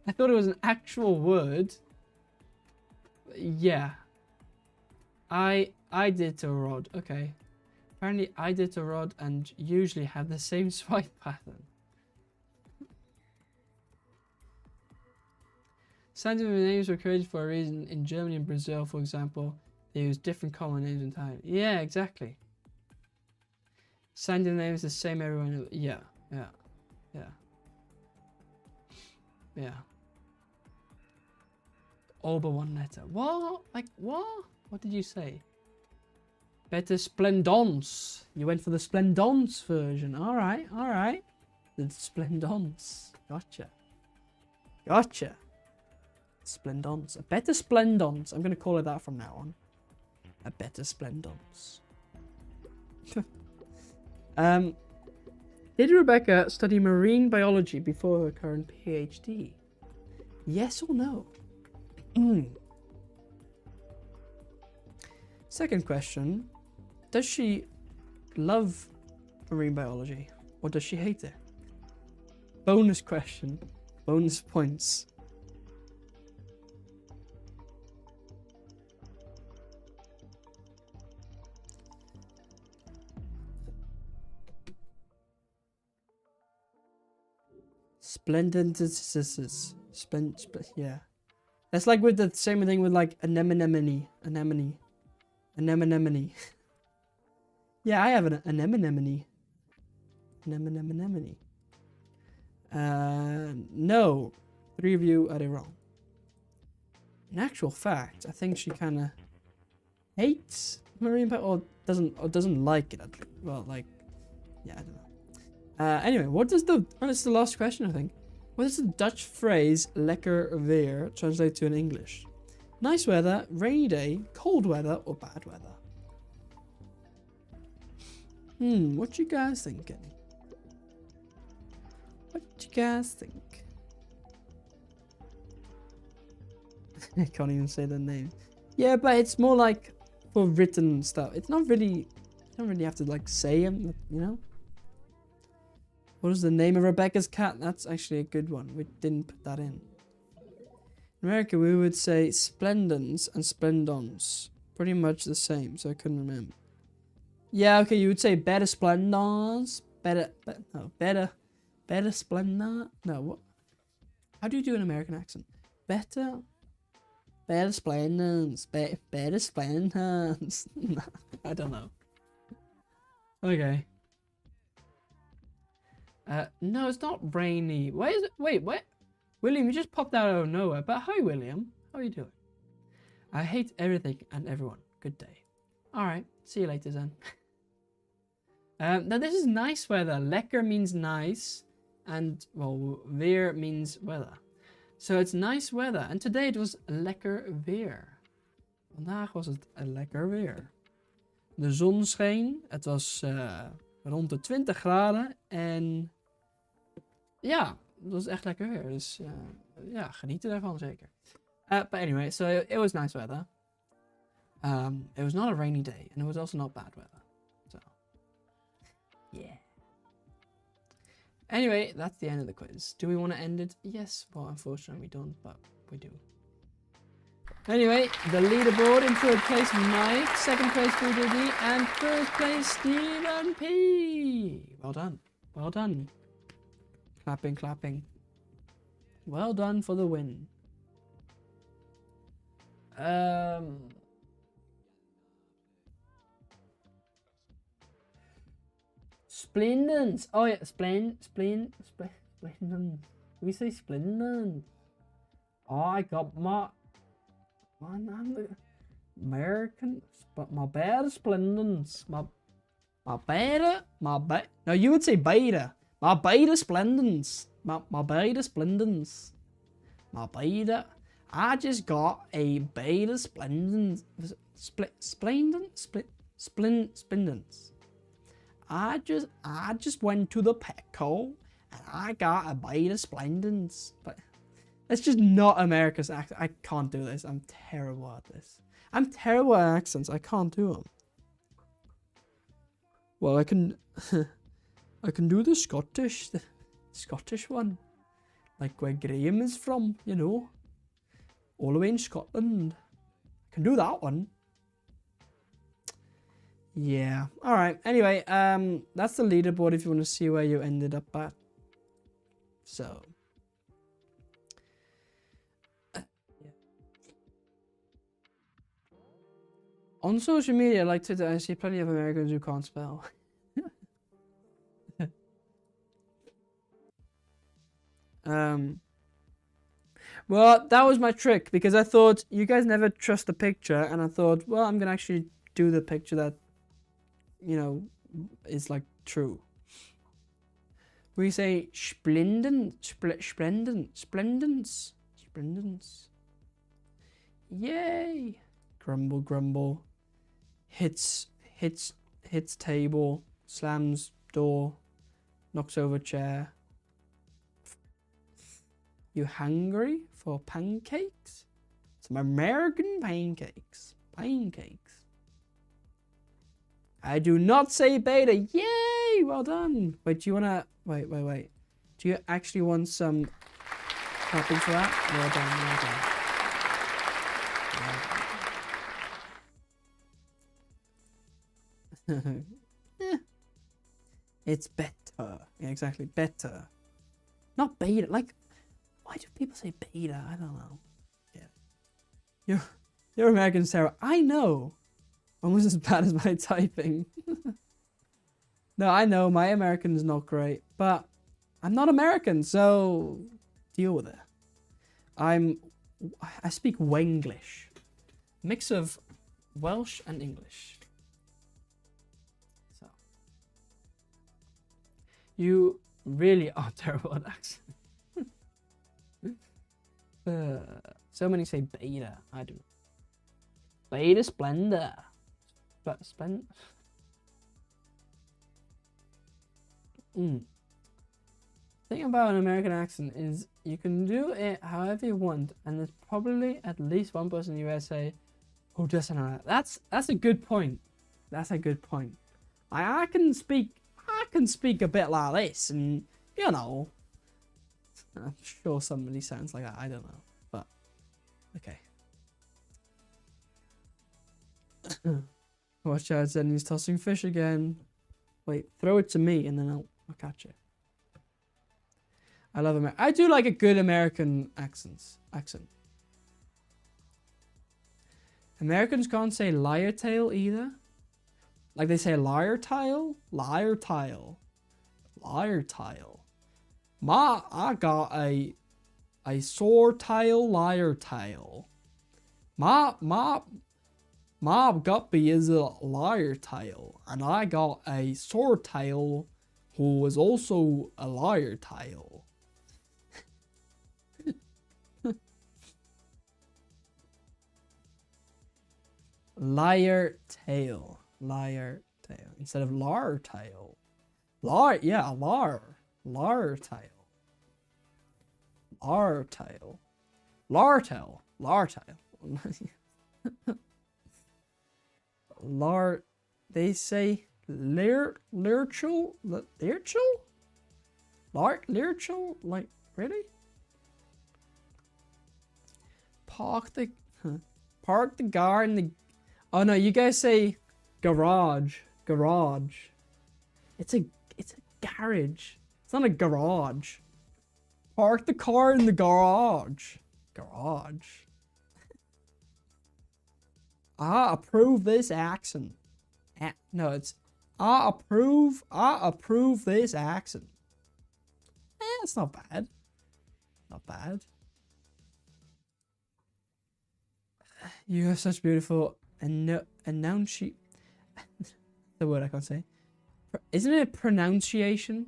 I thought it was an actual word. Yeah. I did to a rod, okay. Apparently I did to a rod and usually have the same swipe pattern. Scientific names were created for a reason. In Germany and Brazil, for example, they use different common names entirely. Yeah, exactly. Scientific names the same everyone. Yeah. All but one letter. What? Like what? What did you say? Better splendance. You went for the splendance version. All right. The splendance. Gotcha. Splendance. A better splendance. I'm gonna call it that from now on. A better splendance. Did Rebecca study marine biology before her current PhD? Yes or no? Second question. Does she love marine biology or does she hate it? Bonus question. Bonus points. Splendid. Yeah. That's like with the same thing with like anemone. Yeah, I have an anemone. No. 3 of you are wrong. In actual fact, I think she kind of hates marine biology or doesn't like it. Well, like, yeah, I don't know. Anyway, what does the... Oh, this is the last question, I think. What does the Dutch phrase lekker weer translate to in English? Nice weather, rainy day, cold weather, or bad weather? What you guys thinking? What you guys think? I can't even say the name. Yeah, but it's more like for written stuff. It's not really... You don't really have to like say them, you know? What is the name of Rebecca's cat? That's actually a good one. We didn't put that in. In America, we would say splendens and splendons. Pretty much the same, so I couldn't remember. Yeah, okay, you would say better splendons. Better splendor. No, what? How do you do an American accent? Better splendons. Better splendons. I don't know. Okay. No, it's not rainy. Where is it? Wait, what? William, you just popped out of nowhere. But hi, William. How are you doing? I hate everything and everyone. Good day. Alright, see you later then. Now this is nice weather. Lekker means nice. And, well, weer means weather. So it's nice weather. En today it was lekker weer. Vandaag was het lekker weer. De zon scheen. Het was rond de 20 graden. En ja, het was echt lekker weer. Dus ja, genieten daarvan zeker. But anyway, so it was nice weather. It was not a rainy day. And it was also not bad weather. So, yeah. Anyway, that's the end of the quiz. Do we want to end it? Yes. Well, unfortunately we don't, but we do. Anyway, the leaderboard: in third place Mike, second place Diddy, and first place Stephen P. Well done. Well done. Clapping, clapping. Well done for the win. Splendens. Oh yeah, splendens. We say splendens. Oh, I got my American, but my better splendens. My better. No, you would say beta. My beta splendens. My beta splendens. My beta. I just got a beta splendens. Splendens. I just went to the Petco and I got a beta splendens. But that's just not America's accent. I can't do this. I'm terrible at this. I'm terrible at accents. I can't do them. Well, I can I can do the Scottish one. Like where Graham is from, you know. All the way in Scotland. I can do that one. Yeah. Alright. Anyway, that's the leaderboard if you want to see where you ended up at. So. Yeah. On social media, like Twitter, I see plenty of Americans who can't spell. Well, that was my trick because I thought you guys never trust the picture, and I thought, well, I'm gonna actually do the picture that, you know, is like true. We say splendens. Yay! Grumble, grumble. Hits table, slams door, knocks over chair. You hungry for pancakes? Some American pancakes. Pancakes. I do not say beta. Yay! Well done. Wait, do you wanna... Wait. Do you actually want some clapping for that? Well done. It's better. Yeah, exactly. Better. Not beta. Like... Why do people say beta? I don't know. Yeah. You're American, Sarah. I know. Almost as bad as my typing. No, I know my American is not great, but I'm not American, so deal with it. I speak Wenglish. Mix of Welsh and English. So. You really are terrible at accents. So many say beta. I do. Beta Splendor. Thing about an American accent is you can do it however you want, and there's probably at least one person in the USA who doesn't know that. That's a good point. That's a good point. I can speak a bit like this, and you know. I'm sure somebody sounds like that. I don't know, but okay. Watch out, Zen. He's tossing fish again. Wait, throw it to me, and then I'll catch it. I love America. I do like a good American accent. Americans can't say liar tail either. Like they say liar tile. I got a sore tail liar tail. My guppy is a liar tail, and I got a sore tail who was also a liar tail. Liar tail instead of lar tail. Lar tail. They say lirchel, like really? Park the car in the... Oh no, you guys say garage. It's a garage. It's not a garage. Park the car in the garage. I approve this accent. No, it's I approve this accent. It's not bad. Not bad. You have such beautiful enunciation. The word I can't say. Isn't it pronunciation?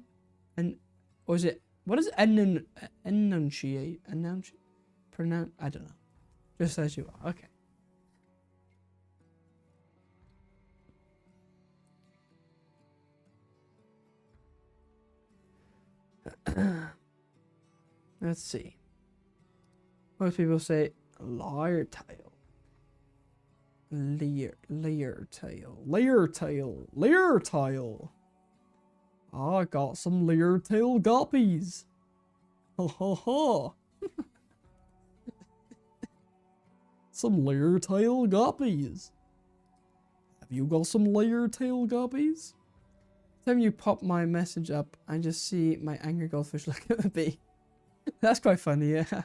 Or is it... What is enunciate? I don't know. Just as you are. Okay. Let's see. Most people say lyre tail. Layer tail. I got some layer tail guppies. Ha ha ha. Some layer tail guppies. Have you got some layer tail guppies? Every time you pop my message up, I just see my angry goldfish looking at the bee. That's quite funny, yeah.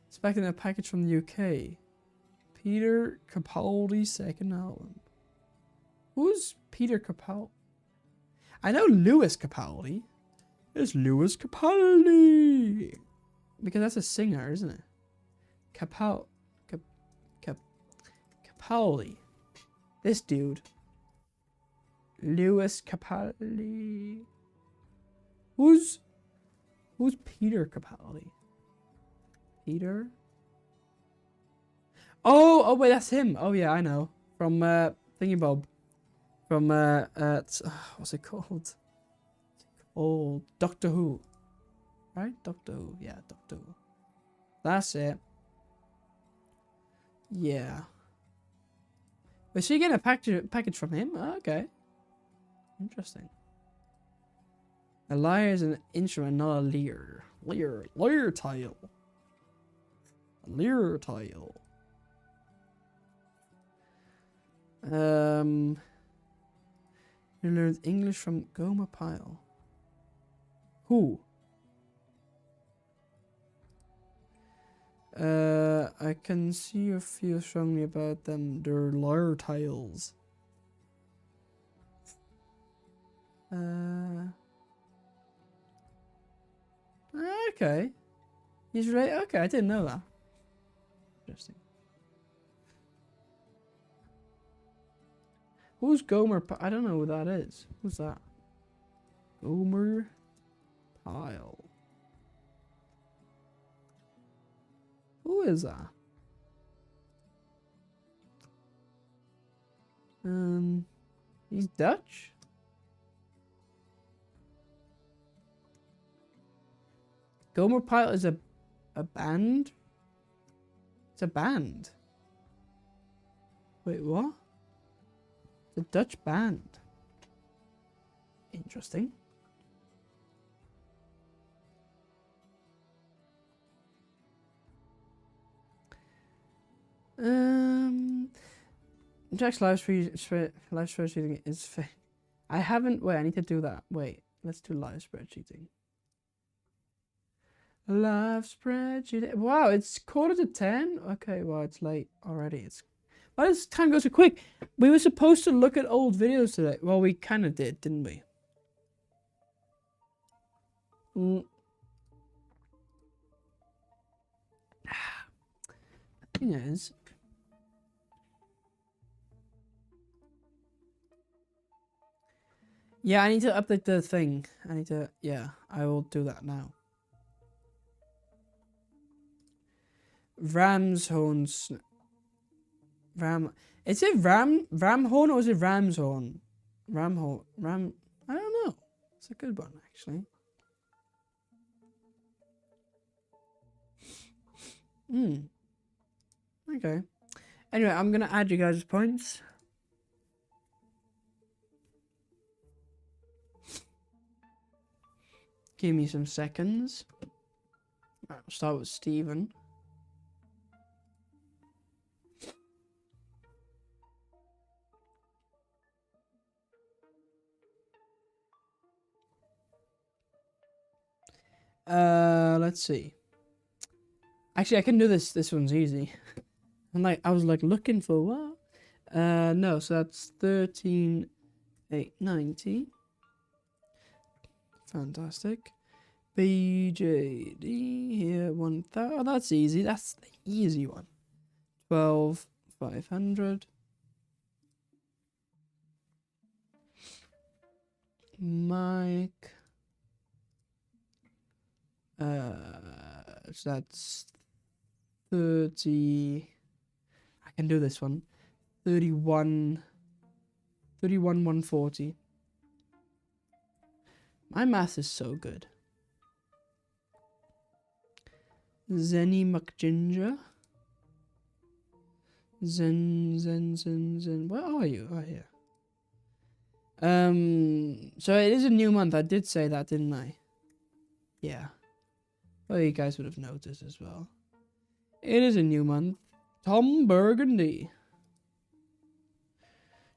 Expecting a package from the UK. Peter Capaldi's second album. Who's Peter Capaldi? I know Lewis Capaldi. It's Lewis Capaldi. Because that's a singer, isn't it? Capaldi. This dude. Lewis Capaldi. Who's Peter Capaldi? Peter? Oh wait, that's him. Oh yeah, I know. From Thingy Bob. From what's it called? Oh, Doctor Who. Right? Doctor Who. Yeah, Doctor Who. That's it. Yeah. Was she getting a package from him? Oh, okay. Interesting. A lyre is an instrument, not a lyre. Lyre tile. A lyre tile. You learned English from Gomer Pyle. Who? I can see you feel strongly about them. They're lyre tiles. Okay. He's right. Okay, I didn't know that. Interesting. Who's Gomer? I don't know who that is. Who's that? Gomer Pyle. Who is that? He's Dutch? Gomer Pyle is a band? It's a band. Wait, what? It's a Dutch band. Interesting. Jack's live spreadsheeting is I haven't. Wait, I need to do that. Wait, let's do live spreadsheeting. Live spreadsheet. Wow, it's 10:15. Okay, well, it's late already. It's why does time go so quick? We were supposed to look at old videos today. Well, we kind of did, didn't we? The thing is, yeah, I need to update the thing. Yeah, I will do that now. Ramshorn. Is it Ramhorn or is it Ramshorn? I don't know. It's a good one, actually. Okay. Anyway, I'm gonna add you guys' points. Give me some seconds. Right, we'll start with Stephen. Let's see. Actually, I can do this. This one's easy. I was looking for what? No, so that's 13,890. Fantastic. BJD here 1,000. Oh, that's easy. That's the easy one. 12,500. Mike. So that's 30. I can do this one. 31. 140. My math is so good. Zenny McGinger. Zen. Where are you? Oh, here. So it is a new month. I did say that, didn't I? Yeah. Well, you guys would have noticed as well. It is a new month. Tom Burgundy.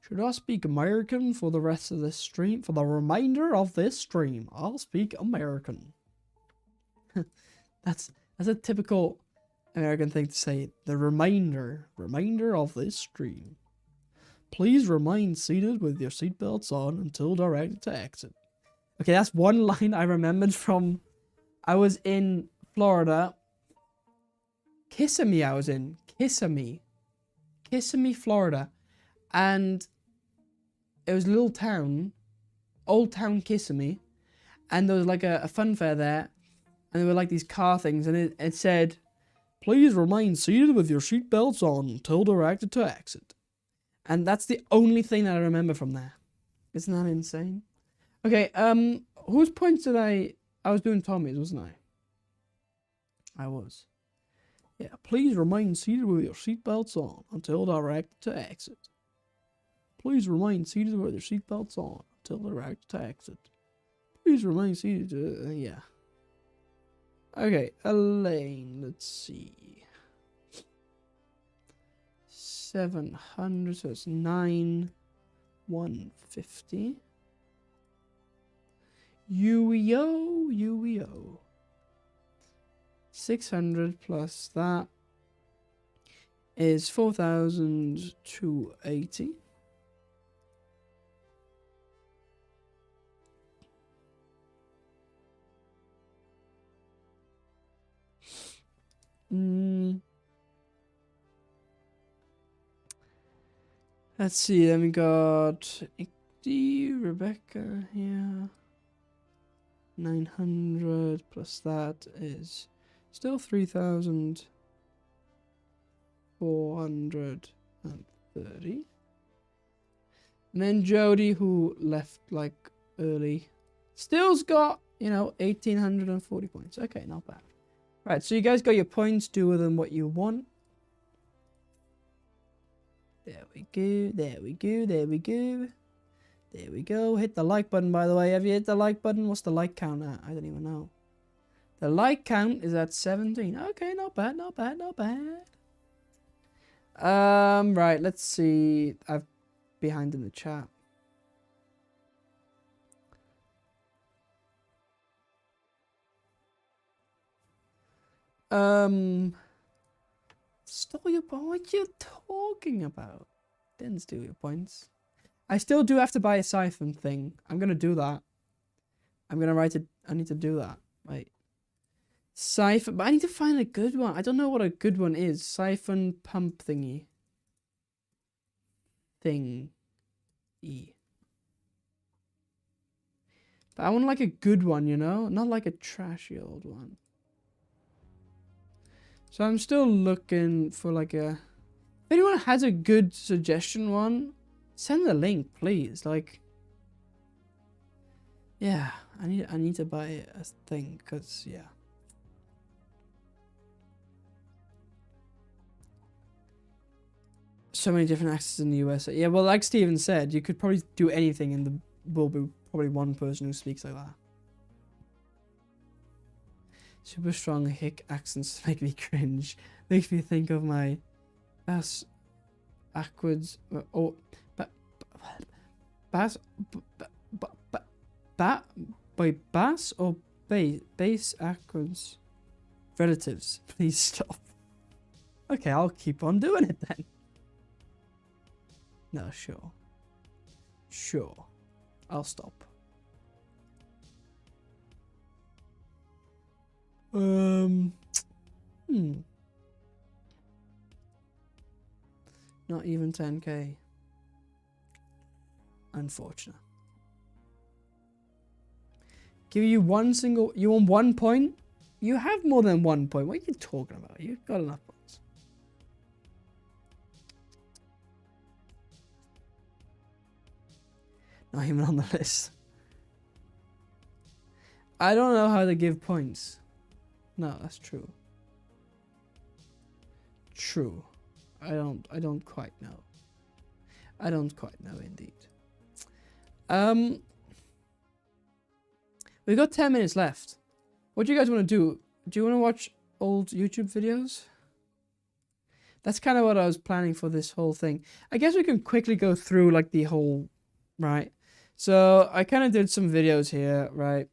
Should I speak American for the rest of this stream? For the remainder of this stream, I'll speak American. That's a typical American thing to say. The remainder of this stream. Please remain seated with your seatbelts on until directed to exit. Okay, that's one line I remembered from... I was in Florida. Kissimmee I was in. Kissimmee, Florida. And it was a little town. Old Town Kissimmee. And there was like a fun fair there. And there were like these car things. And it said, please remain seated with your seatbelts on until directed to exit. And that's the only thing that I remember from there. Isn't that insane? Okay, whose points did I was doing Tommy's, wasn't I? I was. Yeah, please remain seated with your seatbelts on until directed to exit. Please remain seated with your seatbelts on until directed to exit. Please remain seated, yeah. Okay, Elaine, let's see. 700, so it's 150. UEO. 600 plus that is 4,280. Let's see, then we got Rebecca here. 900 plus that is still 3,430. And then Jody, who left like early, still's got, 1,840 points. Okay, not bad. Right, so you guys got your points. Do with them what you want. There we go. Hit the like button, by the way. Have you hit the like button? What's the like count at? I don't even know. The like count is at 17. Okay, not bad. Right, let's see. I've behind in the chat. Stole your point? What are you talking about? Didn't steal your points. I still do have to buy a siphon thing. I'm gonna do that. I'm gonna write it. I need to do that. Wait. Siphon, but I need to find a good one. I don't know what a good one is. Siphon pump thingy. But I want like a good one, not like a trashy old one. So I'm still looking for like a... If anyone has a good suggestion one, send the link, please. Like... Yeah, I need to buy a thing, because, yeah. So many different accents in the US. Yeah, well, like Steven said, you could probably do anything and there will be probably one person who speaks like that. Super strong hick accents make me cringe. Makes me think of my bass backwards. Oh, bass. By bass or bass backwards. Relatives, please stop. Okay, I'll keep on doing it then. No, sure. I'll stop. Not even 10k. Unfortunate. Give you one single... You want 1 point? You have more than 1 point. What are you talking about? You've got enough points. Not even on the list. I don't know how to give points. No, that's true. True. I don't quite know. I don't quite know indeed. We've got 10 minutes left. What do you guys want to do? Do you want to watch old YouTube videos? That's kind of what I was planning for this whole thing. I guess we can quickly go through like the whole, right? So I kind of did some videos here, right?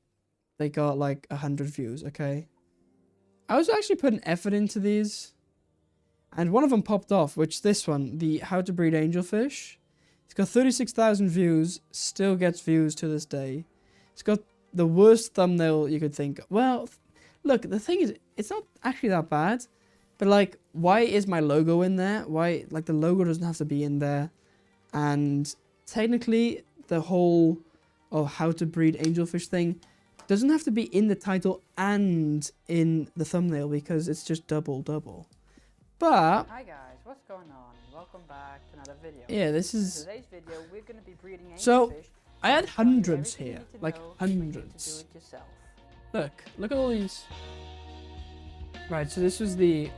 They got like 100 views, okay? I was actually putting effort into these. And one of them popped off, which this one, the how to breed angelfish. It's got 36,000 views, still gets views to this day. It's got the worst thumbnail you could think of. Well, look, the thing is, it's not actually that bad. But like, why is my logo in there? Why, like the logo doesn't have to be in there. And technically, the whole, how to breed angelfish thing doesn't have to be in the title and in the thumbnail because it's just double. But hi guys, what's going on? Welcome back to another video. Yeah, this is. In today's video, we're going to be breeding angelfish. So I had hundreds Everything you here, need to like know hundreds. To do it yourself. Look at all these. Right, so this was the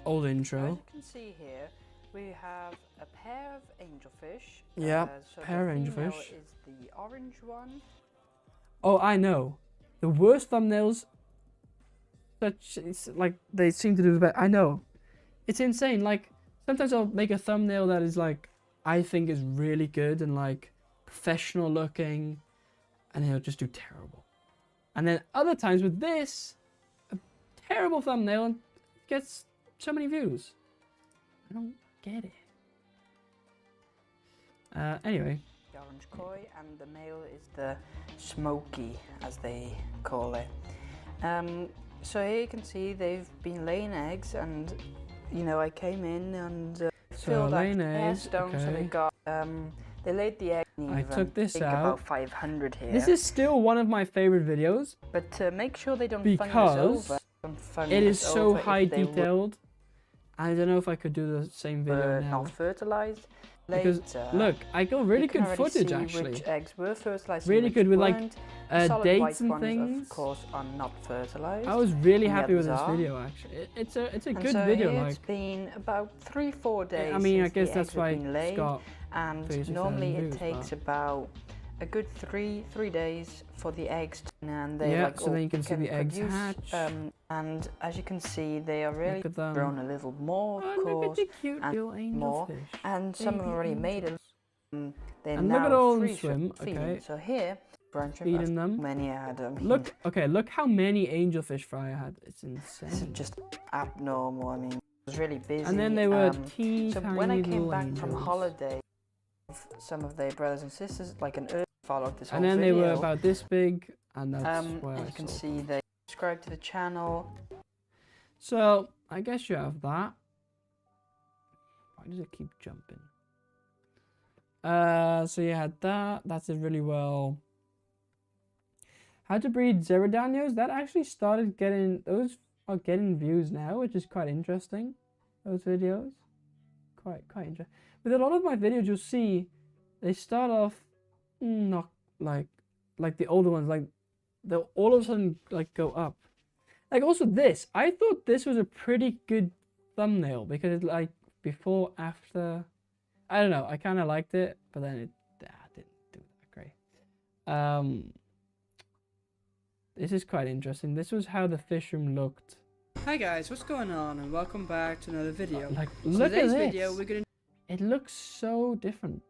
old As intro. you can see here, we have a pair of angelfish. Yeah, so pair of the female angelfish. is the orange one. Oh, I know. The worst thumbnails. It's like they seem to do the best. I know. It's insane. Like sometimes I'll make a thumbnail that is like I think is really good and like professional looking, and it'll just do terrible. And then other times with this, a terrible thumbnail and gets so many views. I don't get it. Anyway. The orange koi, and the male is the smoky, as they call it. So here you can see they've been laying eggs, and you know I came in and filled out air stone, so they got they laid the egg. I took this out. About 500 here. This is still one of my favorite videos. But make sure they don't because it is so high if they detailed. I don't know if I could do the same video now. Not fertilized. Because look, I got really good footage actually. Which eggs were fertilized. Really good with like dates and ones, things. Of course, are not fertilized. I was really and happy with this are. video actually. It's a And good so video. Here like it's been about 3-4 days. I mean, I since guess the that's eggs have why been laid, it's got and 36,000 normally it views, takes but- about a good three days for the eggs to, and they Yeah, like so then you can see the eggs produce, hatch. and as you can see, they are really Look at them. grown a little more, of Oh, look at course, the cute and little more, angelfish. and some have Baby already made it. angels. They're And now look at all them free swim, feeding. okay. So here, branching Feeding them. many I had. Look, okay, look how many angelfish fry I had. It's It's insane. just abnormal. I mean, it was really busy. And then they were teeny So tiny when I came little back from angels. holiday, some of their brothers and sisters, like an early followed this whole And then video. they were about this big, and that's where as I you can saw. see, they subscribe to the channel. So I guess you have that. Why does it keep jumping? So you had that. That did really well. How to breed Zeridanios. That actually started getting, those are getting views now, which is quite interesting. Those videos, quite interesting. With a lot of my videos, you'll see they start off not like the older ones, like they'll all of a sudden like go up. Like also this, I thought this was a pretty good thumbnail because it's like before, after. I don't know. I kind of liked it, but then it didn't do that great. This is quite interesting. This was how the fish room looked. Hi guys, what's going on, and welcome back to another video. Like, So look at today's this. video, we're gonna It looks so different.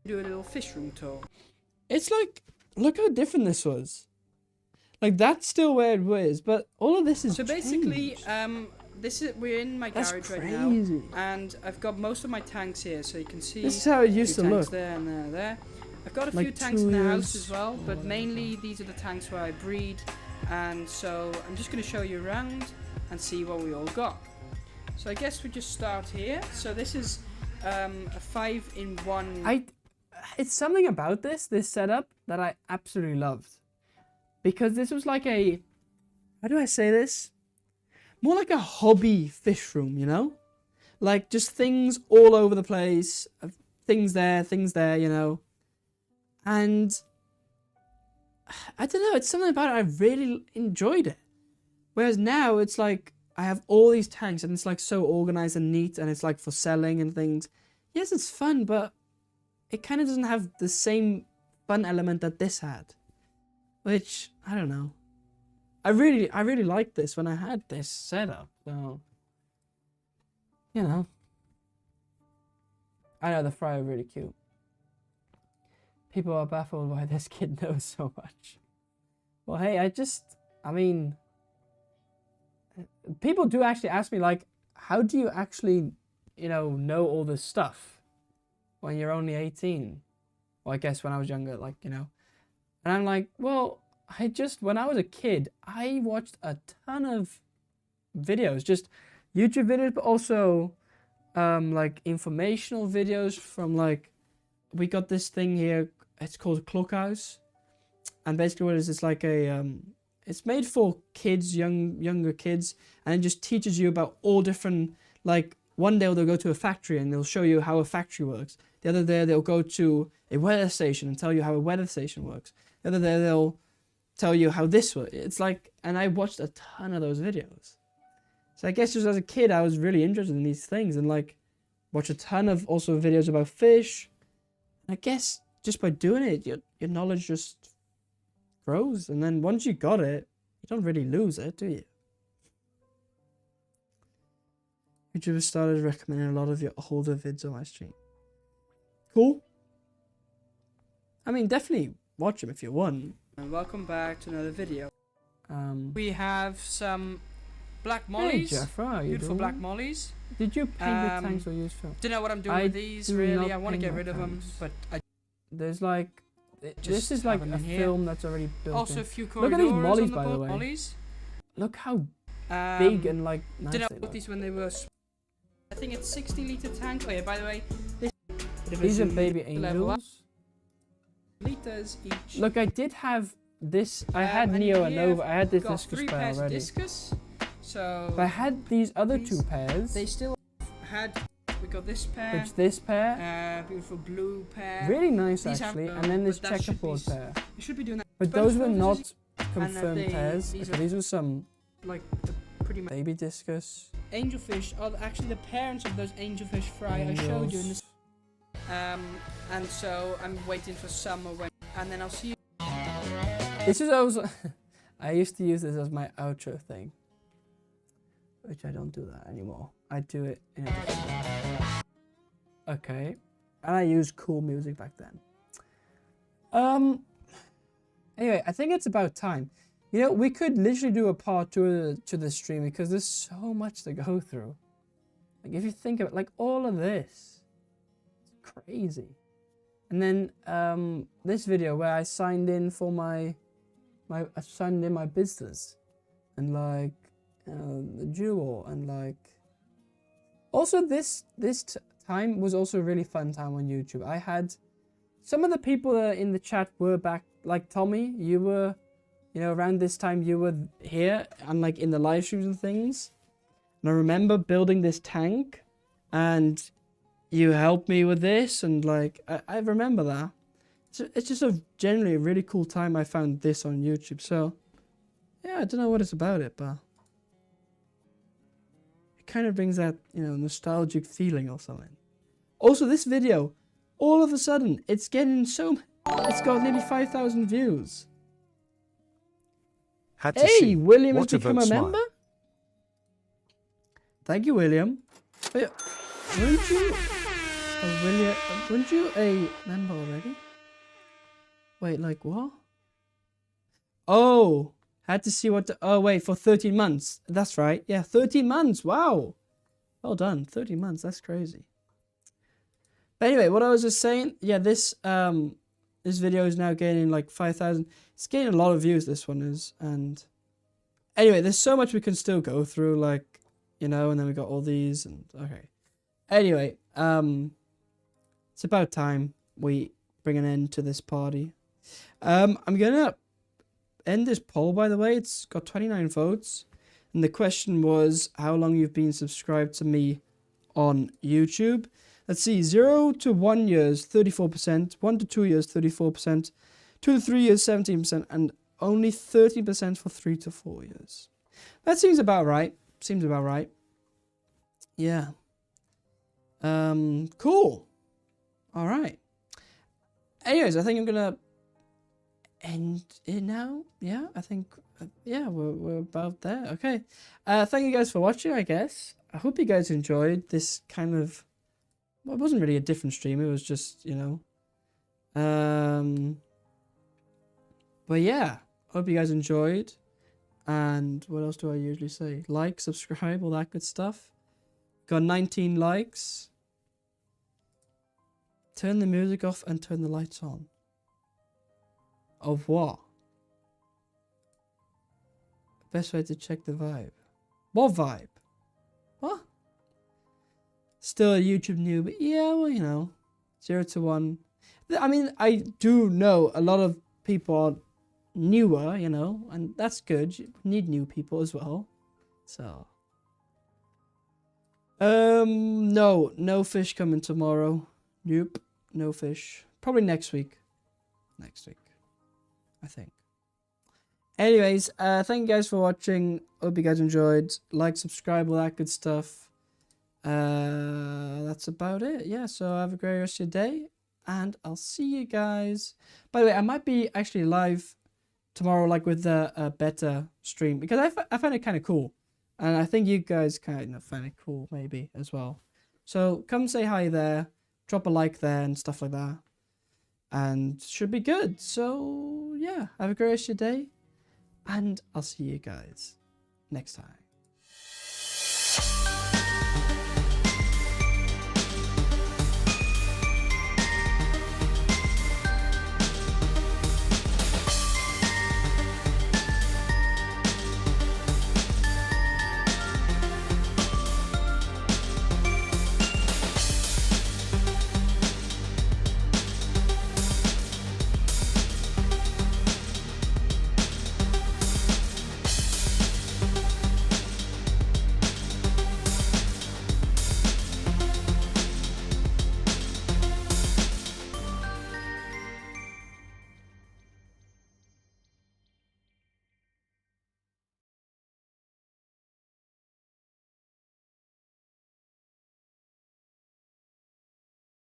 do a little fish room tour. It's like, look how different this was. Like that's still where it was, but all of this is So basically, changed. we're in my That's garage crazy. right now, and I've got most of my tanks here, so you can see. This is how it a used few to tanks look. there and there. I've got a Like few tanks in the house 2 as well, years but or mainly these are the tanks where I breed, and so I'm just going to show you around and see what we all got. So I guess we just start here. So this is a 5-in-1. it's something about this setup that I absolutely loved. Because this was like a, how do I say this? More like a hobby fish room, you know? Like just things all over the place, things there, you know? And I don't know, it's something about it, I really enjoyed it. Whereas now it's like, I have all these tanks and it's like so organized and neat and it's like for selling and things. Yes, it's fun, but it kind of doesn't have the same fun element that this had. Which, I don't know. I really liked this when I had this setup, so, you know. I know the fry are really cute. People are baffled why this kid knows so much. Well, hey, I mean, people do actually ask me, like, how do you actually, you know all this stuff when you're only 18? Well, I guess when I was younger, like, you know. And I'm like, well, when I was a kid, I watched a ton of videos, just YouTube videos, but also, like, informational videos from, like, we got this thing here, it's called Klokhuis. And basically what it is, it's like a, it's made for kids, younger kids, and it just teaches you about all different, like, one day they'll go to a factory and they'll show you how a factory works. The other day they'll go to a weather station and tell you how a weather station works. The other day they'll tell you how this works. It's like, and I watched a ton of those videos. So I guess just as a kid, I was really interested in these things and like watch a ton of also videos about fish. And I guess just by doing it, your knowledge just grows. And then once you got it, you don't really lose it, do you? YouTubers started recommending a lot of your older vids on my stream. Cool. I mean, definitely watch them if you want. And welcome back to another video. We have some black mollies. Hey Jeff, how are you Beautiful doing? black mollies. Did you paint the tanks or use film? Don't know what I'm doing I with these do really. not I want to paint get my rid of them, tanks. but I There's like, this just is like have a 'em in here. film that's already built also in. a few Look corridors at these mollies, on the by the boat. way. Mollies. Look how big and like nice Did I they put look. these when they were? I think it's 60-liter tank. Oh yeah, by the way, These are baby level up. angels. Liters each. Look, I did have this. I had and Neo and here Nova. I had this got discus 3 pair pairs already. of discus. So But I had these other these- two pairs. they still had. We got this pair. Which this pair, Beautiful blue pair. really nice these actually, have, and then this but that should be checkerboard pair. You should be doing that. But Both those were photos not is confirmed they- pairs. these Okay, are- these were some like pretty much. baby discus. Angelfish are actually the parents of those angelfish fry I showed you in this. And so I'm waiting for summer when, and then I'll see you. This is also, I used to use this as my outro thing, which I don't do that anymore. I do it in a different way. Okay, and I used cool music back then. Anyway, I think it's about time. You know, we could literally do a part 2 to the stream because there's so much to go through. Like if you think of it, like all of this, it's crazy. And then this video where I signed in for I signed in my business, and like the jewel, and like also this time was also a really fun time on YouTube. I had some of the people that in the chat were back, like Tommy, you were, you know, around this time you were here and like in the live streams and things. And I remember building this tank, and you helped me with this, and like I remember that. It's just generally a really cool time. I found this on YouTube, so yeah, I don't know what it's about it, but it kind of brings that, you know, nostalgic feeling or something. Also, this video, all of a sudden, it's got nearly 5,000 views. Had to Hey, see. William has What a become vote a smile. member. Thank you, William. But weren't you a member already? Wait, like what? Oh, had to see what. Oh wait, for 13 months. That's right. Yeah, 13 months. Wow. Well done. 13 months. That's crazy. But anyway, what I was just saying. Yeah, this video is now gaining like 5,000. It's gaining a lot of views. This one is, and anyway, there's so much we can still go through. Like, you know, and then we got all these, and okay. Anyway, it's about time we bring an end to this party. I'm gonna end this poll, by the way. It's got 29 votes. And the question was how long you've been subscribed to me on YouTube. Let's see, 0 to 1 years, 34%, 1 to 2 years, 34%, 2 to 3 years, 17%, and only 30% for 3 to 4 years. That seems about right. Seems about right. Yeah. Cool. All right. Anyways, I think I'm gonna end it now. Yeah, I think yeah, we're about there. Okay. Thank you guys for watching, I guess. I hope you guys enjoyed this kind of, well, it wasn't really a different stream, it was just, you know. But yeah, hope you guys enjoyed. And what else do I usually say? Like, subscribe, all that good stuff. Got 19 likes. Turn the music off and turn the lights on. Of what? Best way to check the vibe. What vibe? What? Still a YouTube noob. Yeah, well, you know. 0 to 1. I mean, I do know a lot of people are newer, you know, and that's good. You need new people as well. So. No fish coming tomorrow. Nope. No fish. Probably next week. Next week, I think. Anyways, thank you guys for watching. Hope you guys enjoyed. Like, subscribe, all that good stuff. That's about it. Yeah, so have a great rest of your day. And I'll see you guys. By the way, I might be actually live tomorrow, like with a better stream. Because I find it kind of cool. And I think you guys kind of find it cool, maybe, as well. So come say hi there. Drop a like there and stuff like that. And should be good. So, yeah. Have a great rest of your day. And I'll see you guys next time.